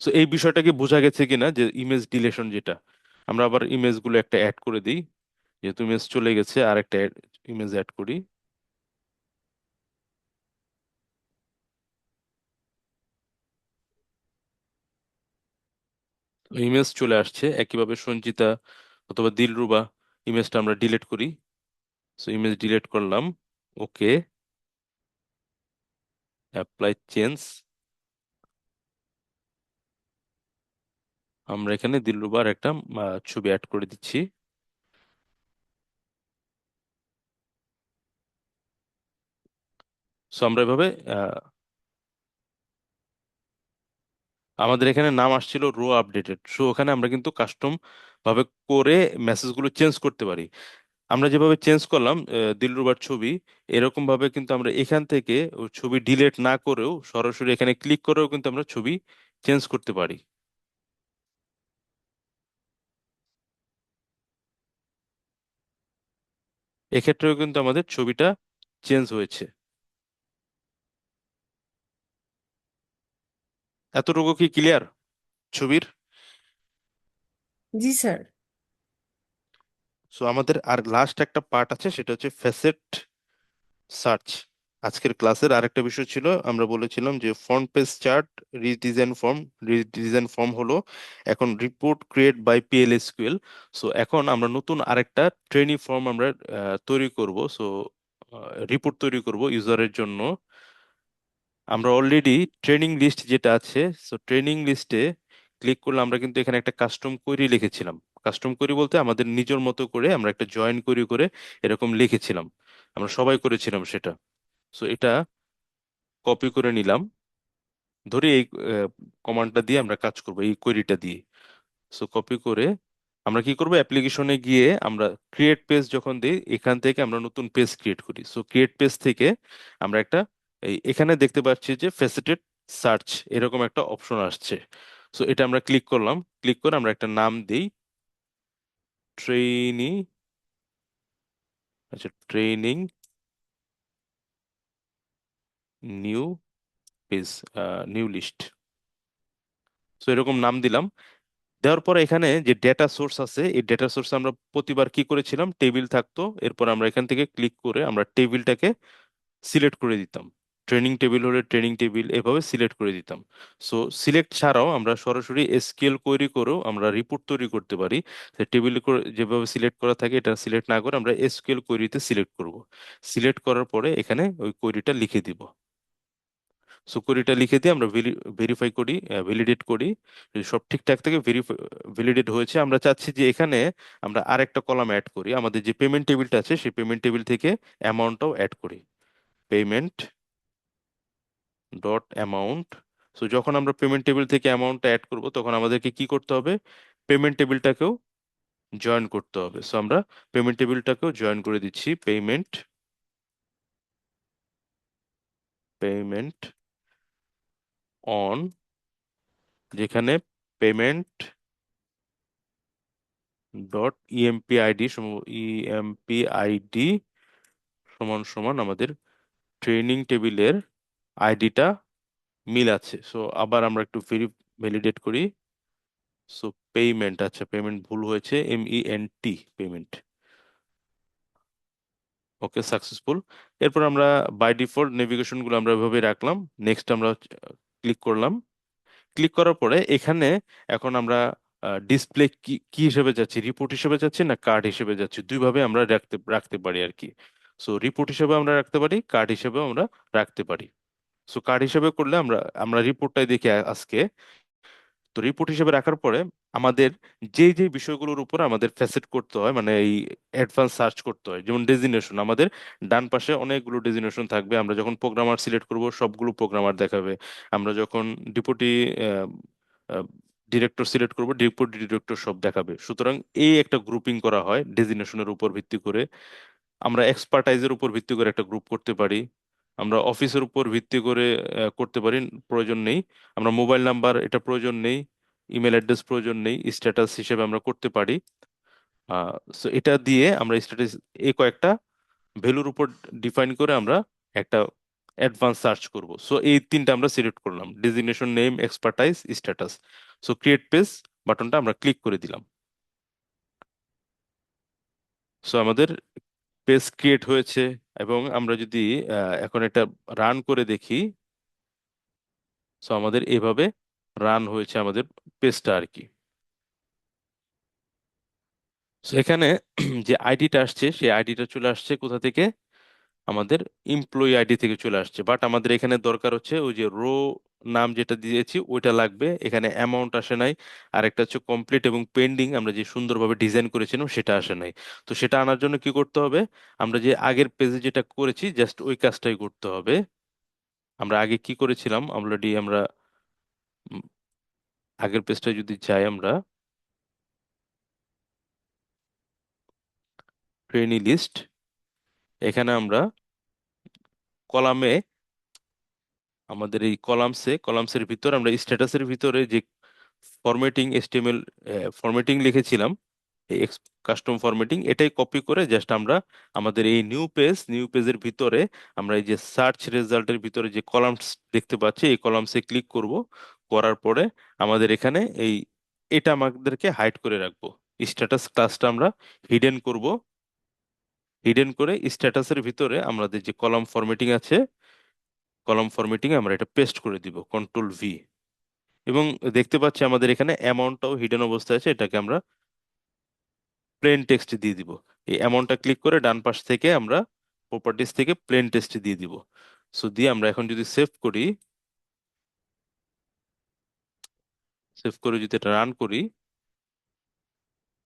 সো এই বিষয়টা কি বোঝা গেছে কিনা, যে ইমেজ ডিলেশন যেটা, আমরা আবার ইমেজ গুলো একটা অ্যাড করে দিই, যেহেতু ইমেজ চলে গেছে আর একটা ইমেজ অ্যাড করি। ইমেজ চলে আসছে, একইভাবে সঞ্চিতা অথবা দিলরুবা ইমেজটা আমরা ডিলিট করি। সো ইমেজ ডিলিট করলাম, ওকে, অ্যাপ্লাই চেঞ্জ, আমরা এখানে দিলরুবার একটা ছবি অ্যাড করে দিচ্ছি। সো আমরা এভাবে আমাদের এখানে নাম আসছিল রো আপডেটেড, সো ওখানে আমরা কিন্তু কাস্টম ভাবে করে মেসেজগুলো চেঞ্জ করতে পারি। আমরা যেভাবে চেঞ্জ করলাম দিলরুবার ছবি, এরকম ভাবে কিন্তু আমরা এখান থেকে ওই ছবি ডিলিট না করেও সরাসরি এখানে ক্লিক করেও কিন্তু আমরা ছবি চেঞ্জ করতে পারি। এক্ষেত্রেও কিন্তু আমাদের ছবিটা চেঞ্জ হয়েছে। এতটুকু কি ক্লিয়ার ছবির? জি স্যার। সো আমাদের আর লাস্ট একটা পার্ট আছে, সেটা হচ্ছে ফেসেট সার্চ। আজকের ক্লাসের আরেকটা বিষয় ছিল, আমরা বলেছিলাম যে front page chart redesign form হলো এখন রিপোর্ট ক্রিয়েট বাই পিএলএসকিউএল। সো এখন আমরা নতুন আরেকটা ট্রেনিং ফর্ম আমরা তৈরি করব। সো রিপোর্ট তৈরি করব ইউজারের জন্য। আমরা অলরেডি ট্রেনিং লিস্ট যেটা আছে, সো ট্রেনিং লিস্টে ক্লিক করলে আমরা কিন্তু এখানে একটা কাস্টম কোয়েরি লিখেছিলাম। কাস্টম কোয়েরি বলতে আমাদের নিজের মতো করে আমরা একটা জয়েন কোয়েরি করে এরকম লিখেছিলাম, আমরা সবাই করেছিলাম সেটা। সো এটা কপি করে নিলাম, ধরি এই কমান্ডটা দিয়ে আমরা কাজ করব, এই কোয়েরিটা দিয়ে। সো কপি করে আমরা কি করব, অ্যাপ্লিকেশনে গিয়ে আমরা ক্রিয়েট পেজ যখন দিই, এখান থেকে আমরা নতুন পেজ ক্রিয়েট করি। সো ক্রিয়েট পেজ থেকে আমরা একটা এখানে দেখতে পাচ্ছি যে ফেসেটেড সার্চ এরকম একটা অপশন আসছে। সো এটা আমরা ক্লিক করলাম, ক্লিক করে আমরা একটা নাম দিই, ট্রেইনি, আচ্ছা training new page, new list. So এরকম নাম দিলাম। দেওয়ার পরে এখানে যে ডেটা সোর্স আছে, এই ডেটা সোর্স আমরা প্রতিবার কি করেছিলাম, টেবিল থাকতো, এরপর আমরা এখান থেকে ক্লিক করে আমরা টেবিলটাকে সিলেক্ট করে দিতাম। ট্রেনিং টেবিল হলে ট্রেনিং টেবিল এভাবে সিলেক্ট করে দিতাম। সো সিলেক্ট ছাড়াও আমরা সরাসরি এসকিউএল কোয়েরি করেও আমরা রিপোর্ট তৈরি করতে পারি। টেবিল যেভাবে সিলেক্ট করা থাকে এটা সিলেক্ট না করে আমরা এসকিউএল কোয়েরিতে সিলেক্ট করব। সিলেক্ট করার পরে এখানে ওই কোয়েরিটা লিখে দিব। সো কোয়েরিটা লিখে দিয়ে আমরা ভেরিফাই করি, ভ্যালিডেট করি। যদি সব ঠিকঠাক থেকে ভ্যালিডেট হয়েছে, আমরা চাচ্ছি যে এখানে আমরা আরেকটা কলাম অ্যাড করি, আমাদের যে পেমেন্ট টেবিলটা আছে সেই পেমেন্ট টেবিল থেকে অ্যামাউন্টটাও অ্যাড করি, পেমেন্ট ডট অ্যামাউন্ট। সো যখন আমরা পেমেন্ট টেবিল থেকে অ্যামাউন্টটা অ্যাড করব তখন আমাদেরকে কি করতে হবে, পেমেন্ট টেবিলটাকেও জয়েন করতে হবে। সো আমরা পেমেন্ট টেবিলটাকেও জয়েন করে দিচ্ছি, পেমেন্ট অন, যেখানে payment dot EMP ID EMP ID সমান সমান আমাদের ট্রেনিং টেবিলের আইডিটা মিল আছে। সো আবার আমরা একটু ভ্যালিডেট করি। সো পেমেন্ট, আচ্ছা পেমেন্ট ভুল হয়েছে, MENT পেমেন্ট, ওকে সাকসেসফুল। এরপর আমরা বাই ডিফল্ট নেভিগেশন গুলো আমরা এভাবে রাখলাম। নেক্সট আমরা ক্লিক করলাম। ক্লিক করার পরে এখানে এখন আমরা ডিসপ্লে কি কি হিসেবে যাচ্ছি, রিপোর্ট হিসেবে যাচ্ছি না কার্ড হিসেবে যাচ্ছি, দুইভাবে আমরা রাখতে রাখতে পারি আর কি। সো রিপোর্ট হিসেবে আমরা রাখতে পারি, কার্ড হিসেবেও আমরা রাখতে পারি। সো কার্ড হিসেবে করলে আমরা আমরা রিপোর্টটাই দেখি আজকে। তো রিপোর্ট হিসেবে রাখার পরে আমাদের যে যে বিষয়গুলোর উপর আমাদের ফ্যাসেট করতে হয়, মানে এই অ্যাডভান্স সার্চ করতে হয়, যেমন ডেজিগনেশন, আমাদের ডান পাশে অনেকগুলো ডেজিগনেশন থাকবে। আমরা যখন প্রোগ্রামার সিলেক্ট করব সবগুলো প্রোগ্রামার দেখাবে। আমরা যখন ডিপুটি ডিরেক্টর সিলেক্ট করব ডিপুটি ডিরেক্টর সব দেখাবে। সুতরাং এই একটা গ্রুপিং করা হয় ডেজিগনেশনের উপর ভিত্তি করে। আমরা এক্সপার্টাইজের উপর ভিত্তি করে একটা গ্রুপ করতে পারি। আমরা অফিসের উপর ভিত্তি করে করতে পারি, প্রয়োজন নেই। আমরা মোবাইল নাম্বার এটা প্রয়োজন নেই, ইমেল অ্যাড্রেস প্রয়োজন নেই, স্ট্যাটাস হিসেবে আমরা করতে পারি। সো এটা দিয়ে আমরা স্ট্যাটাস এই কয়েকটা ভ্যালুর উপর ডিফাইন করে আমরা একটা অ্যাডভান্স সার্চ করব। সো এই তিনটা আমরা সিলেক্ট করলাম, designation, name, expertise, status. So create page বাটনটা আমরা ক্লিক করে দিলাম। সো আমাদের পেজ ক্রিয়েট হয়েছে। এবং আমরা যদি এখন এটা রান করে দেখি, সো আমাদের এভাবে রান হয়েছে আমাদের পেজটা আর কি। সো এখানে যে আইডিটা আসছে সেই আইডিটা চলে আসছে কোথা থেকে, আমাদের এমপ্লয়ি আইডি থেকে চলে আসছে। বাট আমাদের এখানে দরকার হচ্ছে ওই যে রো নাম যেটা দিয়েছি ওইটা লাগবে, এখানে অ্যামাউন্ট আসে নাই। আর একটা হচ্ছে কমপ্লিট এবং পেন্ডিং, আমরা যে সুন্দরভাবে ডিজাইন করেছিলাম সেটা আসে নাই। তো সেটা আনার জন্য কি করতে হবে, আমরা যে আগের পেজে যেটা করেছি জাস্ট ওই কাজটাই করতে হবে। আমরা আগে কি করেছিলাম অলরেডি, আমরা উম, আগের পেজটা যদি যাই, আমরা ট্রেনি লিস্ট, এখানে আমরা কলামে, আমাদের এই কলামসের ভিতর আমরা স্ট্যাটাসের ভিতরে যে ফরম্যাটিং HTML ফরম্যাটিং লিখেছিলাম, এই কাস্টম ফরম্যাটিং, এটাই কপি করে জাস্ট আমরা আমাদের এই নিউ পেজের ভিতরে আমরা এই যে সার্চ রেজাল্টের ভিতরে যে কলামস দেখতে পাচ্ছি এই কলামসে ক্লিক করব। করার পরে আমাদের এখানে এটা আমাদেরকে হাইড করে রাখবো, স্ট্যাটাস ক্লাসটা আমরা হিডেন করব। হিডেন করে স্ট্যাটাসের ভিতরে আমাদের যে কলাম ফরম্যাটিং আছে, কলাম ফরম্যাটিং আমরা এটা পেস্ট করে দিব, কন্ট্রোল V। এবং দেখতে পাচ্ছি আমাদের এখানে অ্যামাউন্টটাও হিডেন অবস্থায় আছে, এটাকে আমরা প্লেন টেক্সট দিয়ে দিব। এই অ্যামাউন্টটা ক্লিক করে ডান পাশ থেকে আমরা প্রপার্টিজ থেকে প্লেন টেক্সট দিয়ে দিব। সো দিয়ে আমরা এখন যদি সেভ করি, সেভ করে যদি এটা রান করি,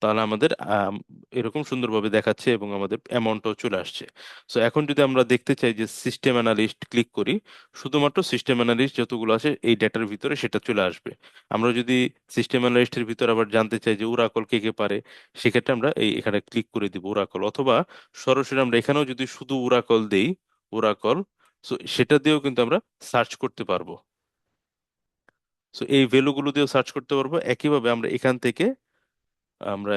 তাহলে আমাদের এরকম সুন্দরভাবে দেখাচ্ছে এবং আমাদের অ্যামাউন্টটাও চলে আসছে। সো এখন যদি আমরা দেখতে চাই যে সিস্টেম অ্যানালিস্ট ক্লিক করি, শুধুমাত্র সিস্টেম অ্যানালিস্ট যতগুলো আছে এই ডেটার ভিতরে সেটা চলে আসবে। আমরা যদি সিস্টেম অ্যানালিস্টের ভিতরে আবার জানতে চাই যে ওরাকল কে কে পারে, সেক্ষেত্রে আমরা এখানে ক্লিক করে দিব ওরাকল, অথবা সরাসরি আমরা এখানেও যদি শুধু ওরাকল দেই, ওরাকল, সো সেটা দিয়েও কিন্তু আমরা সার্চ করতে পারবো। সো এই ভ্যালুগুলো দিয়েও সার্চ করতে পারবো। একইভাবে আমরা এখান থেকে আমরা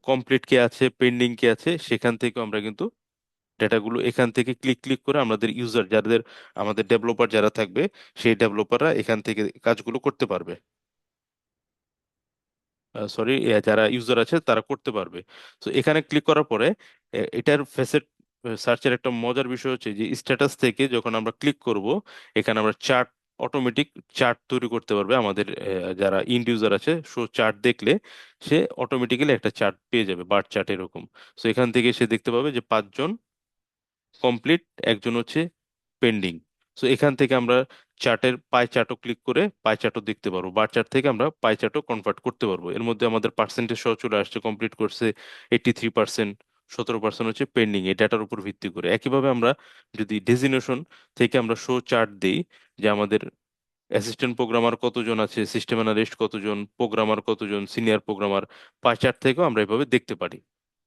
কমপ্লিট কে আছে, পেন্ডিং কে আছে, সেখান থেকে আমরা কিন্তু ডেটাগুলো এখান থেকে ক্লিক ক্লিক করে আমাদের ইউজার যাদের, আমাদের ডেভেলপার যারা থাকবে, সেই ডেভেলপাররা এখান থেকে কাজগুলো করতে পারবে। সরি, যারা ইউজার আছে তারা করতে পারবে। তো এখানে ক্লিক করার পরে এটার ফেসেট সার্চের একটা মজার বিষয় হচ্ছে যে স্ট্যাটাস থেকে যখন আমরা ক্লিক করব, এখানে আমরা চার্ট, অটোমেটিক চার্ট তৈরি করতে পারবে। আমাদের যারা ইন্ড ইউজার আছে, সো চার্ট দেখলে সে অটোমেটিক্যালি একটা চার্ট পেয়ে যাবে, বার চার্ট এরকম। সো এখান থেকে সে দেখতে পাবে যে 5জন কমপ্লিট, একজন হচ্ছে পেন্ডিং। সো এখান থেকে আমরা চার্টের পাই চার্টও ক্লিক করে পাই চার্টও দেখতে পারবো, বার চার্ট থেকে আমরা পাই চার্টও কনভার্ট করতে পারবো। এর মধ্যে আমাদের পার্সেন্টেজ সহ চলে আসছে, কমপ্লিট করছে 83%, 17% হচ্ছে পেন্ডিং, এই ডাটার উপর ভিত্তি করে। একইভাবে আমরা যদি ডেজিনেশন থেকে আমরা শো চার্ট দিই, যে আমাদের অ্যাসিস্ট্যান্ট প্রোগ্রামার কতজন আছে, সিস্টেম অ্যানালিস্ট কতজন, প্রোগ্রামার কতজন, সিনিয়র প্রোগ্রামার, পাই চার্ট থেকেও আমরা এভাবে দেখতে পারি।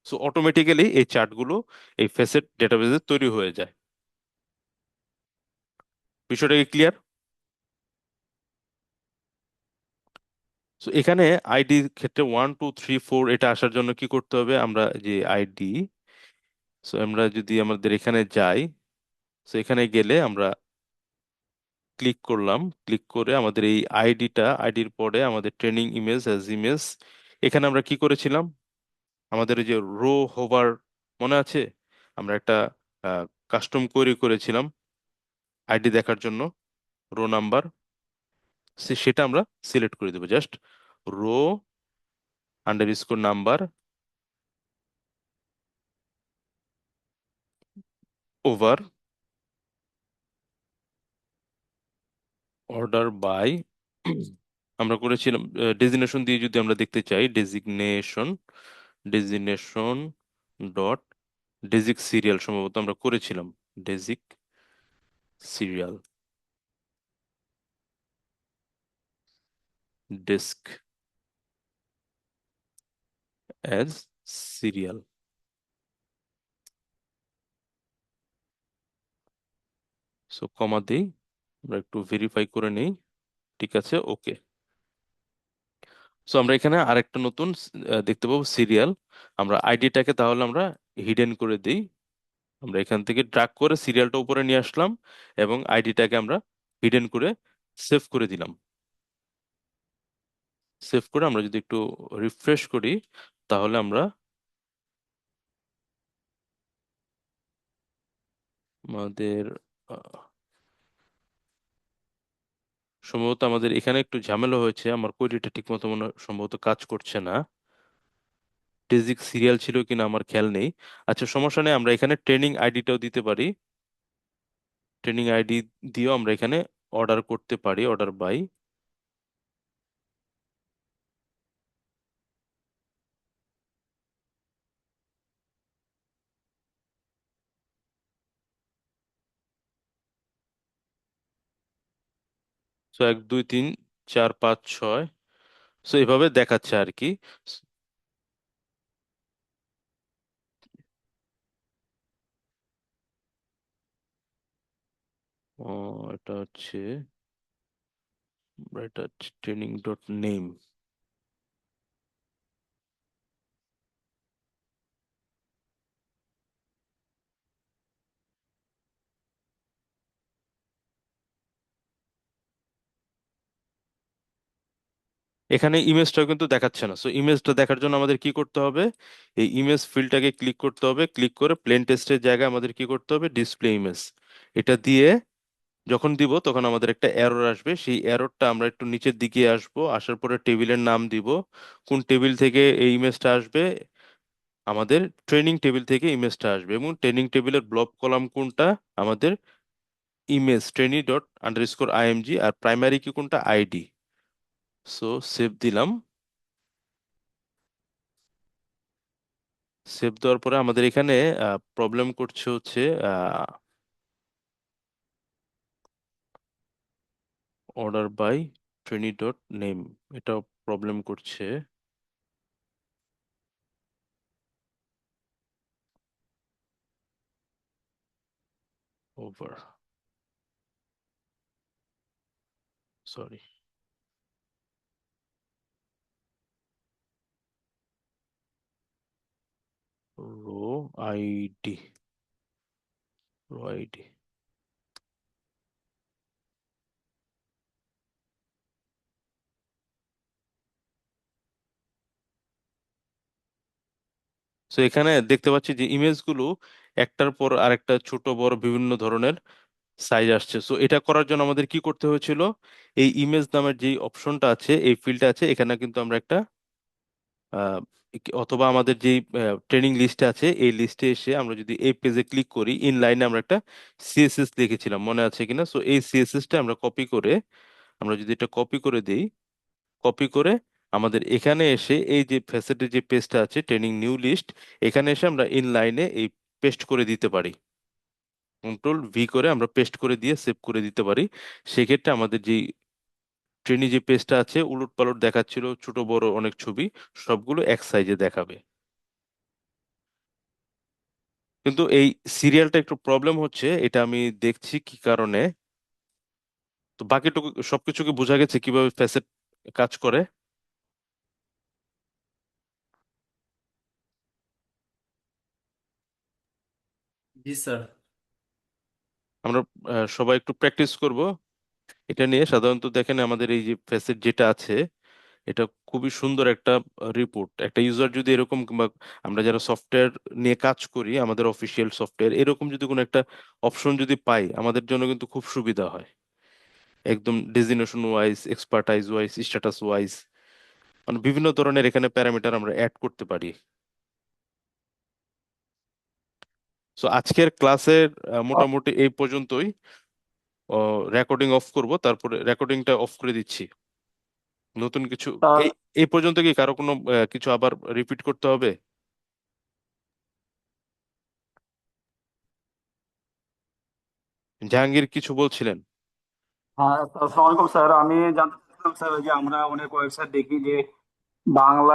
সো অটোমেটিক্যালি এই চার্টগুলো এই ফেসেট ডেটাবেজে তৈরি হয়ে যায়। বিষয়টা কি ক্লিয়ার? তো এখানে আইডি ক্ষেত্রে 1 2 3 4 এটা আসার জন্য কি করতে হবে, আমরা যে আইডি, সো আমরা যদি আমাদের এখানে যাই, সো এখানে গেলে আমরা ক্লিক করলাম, ক্লিক করে আমাদের এই আইডিটা, আইডির পরে আমাদের ট্রেনিং ইমেজ অ্যাজ ইমেজ, এখানে আমরা কি করেছিলাম, আমাদের ওই যে রো হোভার, মনে আছে? আমরা একটা কাস্টম কোয়েরি করেছিলাম আইডি দেখার জন্য, রো নাম্বার, সেটা আমরা সিলেক্ট করে দেবো, just row underscore number over order by, আমরা করেছিলাম ডেজিগনেশন দিয়ে যদি আমরা দেখতে চাই, designation, designation dot desig serial সম্ভবত আমরা করেছিলাম, desig serial, desc as serial. So comma দিই, আমরা একটু ভেরিফাই করে নেই, ঠিক আছে, ওকে। সো আমরা এখানে আরেকটা নতুন দেখতে পাবো সিরিয়াল। আমরা আইডিটাকে তাহলে আমরা হিডেন করে দিই, আমরা এখান থেকে ড্র্যাগ করে সিরিয়ালটা উপরে নিয়ে আসলাম এবং আইডিটাকে আমরা হিডেন করে সেভ করে দিলাম। সেভ করে আমরা যদি একটু রিফ্রেশ করি, তাহলে আমরা আমাদের আহ, সম্ভবত আমাদের এখানে একটু ঝামেলা হয়েছে, আমার কোয়েরিটা ঠিক মতো মনে হয় সম্ভবত কাজ করছে না, বেসিক সিরিয়াল ছিল কিনা আমার খেয়াল নেই। আচ্ছা, সমস্যা নেই, আমরা এখানে ট্রেনিং আইডিটাও দিতে পারি, ট্রেনিং আইডি দিয়েও আমরা এখানে অর্ডার করতে পারি, অর্ডার বাই। সো 1 2 3 4 5 6, সো এভাবে দেখাচ্ছে আর কি। ও, এটা হচ্ছে, এটা হচ্ছে ট্রেনিং ডট নেম। এখানে ইমেজটা কিন্তু দেখাচ্ছে না। সো ইমেজটা দেখার জন্য আমাদের কি করতে হবে, এই ইমেজ ফিল্ডটাকে ক্লিক করতে হবে, ক্লিক করে প্লেন টেক্সটের জায়গায় আমাদের কি করতে হবে, ডিসপ্লে ইমেজ, এটা দিয়ে যখন দিব তখন আমাদের একটা এরর আসবে। সেই এররটা আমরা একটু নিচের দিকে আসবো, আসার পরে টেবিলের নাম দিব, কোন টেবিল থেকে এই ইমেজটা আসবে, আমাদের ট্রেনিং টেবিল থেকে ইমেজটা আসবে, এবং ট্রেনিং টেবিলের ব্লব কলাম কোনটা, আমাদের image trainee dot underscore IMG, আর প্রাইমারি কি কোনটা, আইডি। সো সেভ দিলাম। সেভ দেওয়ার পরে আমাদের এখানে প্রবলেম করছে হচ্ছে order by trainee dot name, এটা প্রবলেম করছে। Over, sorry, row ID, row ID. তো এখানে দেখতে পাচ্ছি যে ইমেজগুলো একটার পর আরেকটা ছোট বড় বিভিন্ন ধরনের সাইজ আসছে। সো এটা করার জন্য আমাদের কি করতে হয়েছিল, এই ইমেজ নামের যে অপশনটা আছে, এই ফিল্ডটা আছে, এখানে কিন্তু আমরা একটা আহ, অথবা আমাদের যে ট্রেনিং লিস্টে আছে এই লিস্টে এসে আমরা যদি এই পেজে ক্লিক করি, ইন লাইনে আমরা একটা সিএসএস লিখেছিলাম, মনে আছে কিনা। সো এই সিএসএসটা আমরা কপি করে, আমরা যদি এটা কপি করে দিই, কপি করে আমাদের এখানে এসে এই যে ফ্যাসেটের যে পেজটা আছে ট্রেনিং নিউ লিস্ট, এখানে এসে আমরা ইন লাইনে এই পেস্ট করে দিতে পারি, কন্ট্রোল ভি করে আমরা পেস্ট করে দিয়ে সেভ করে দিতে পারি। সেক্ষেত্রে আমাদের যে ট্রেনি যে পেজটা আছে উলট পালট দেখাচ্ছিল, ছোট বড় অনেক ছবি, সবগুলো এক সাইজে দেখাবে। কিন্তু এই সিরিয়ালটা একটু প্রবলেম হচ্ছে, এটা আমি দেখছি কি কারণে। তো বাকিটুকু সবকিছু কি বোঝা গেছে কিভাবে ফ্যাসেট কাজ করে? জি স্যার। আমরা সবাই একটু প্র্যাকটিস করব এটা নিয়ে। সাধারণত দেখেন আমাদের এই যে ফ্যাসেট যেটা আছে, এটা খুবই সুন্দর একটা রিপোর্ট। একটা ইউজার যদি এরকম, কিংবা আমরা যারা সফটওয়্যার নিয়ে কাজ করি, আমাদের অফিসিয়াল সফটওয়্যার, এরকম যদি কোনো একটা অপশন যদি পাই, আমাদের জন্য কিন্তু খুব সুবিধা হয়, একদম designation wise, expertise wise, status wise, মানে বিভিন্ন ধরনের এখানে প্যারামিটার আমরা অ্যাড করতে পারি। সো আজকের ক্লাসের মোটামুটি এই পর্যন্তই। রেকর্ডিং অফ করব, তারপরে রেকর্ডিংটা অফ করে দিচ্ছি। নতুন কিছু স্যার, এই এই পর্যন্ত কি কারো কোনো কিছু আবার রিপিট করতে হবে? জাহাঙ্গীর কিছু বলছিলেন? হ্যাঁ, আসসালামু আলাইকুম স্যার। আমি জানতে চাচ্ছিলাম স্যার, ওই যে আমরা অনেক ওয়েবসাইট দেখি যে বাংলা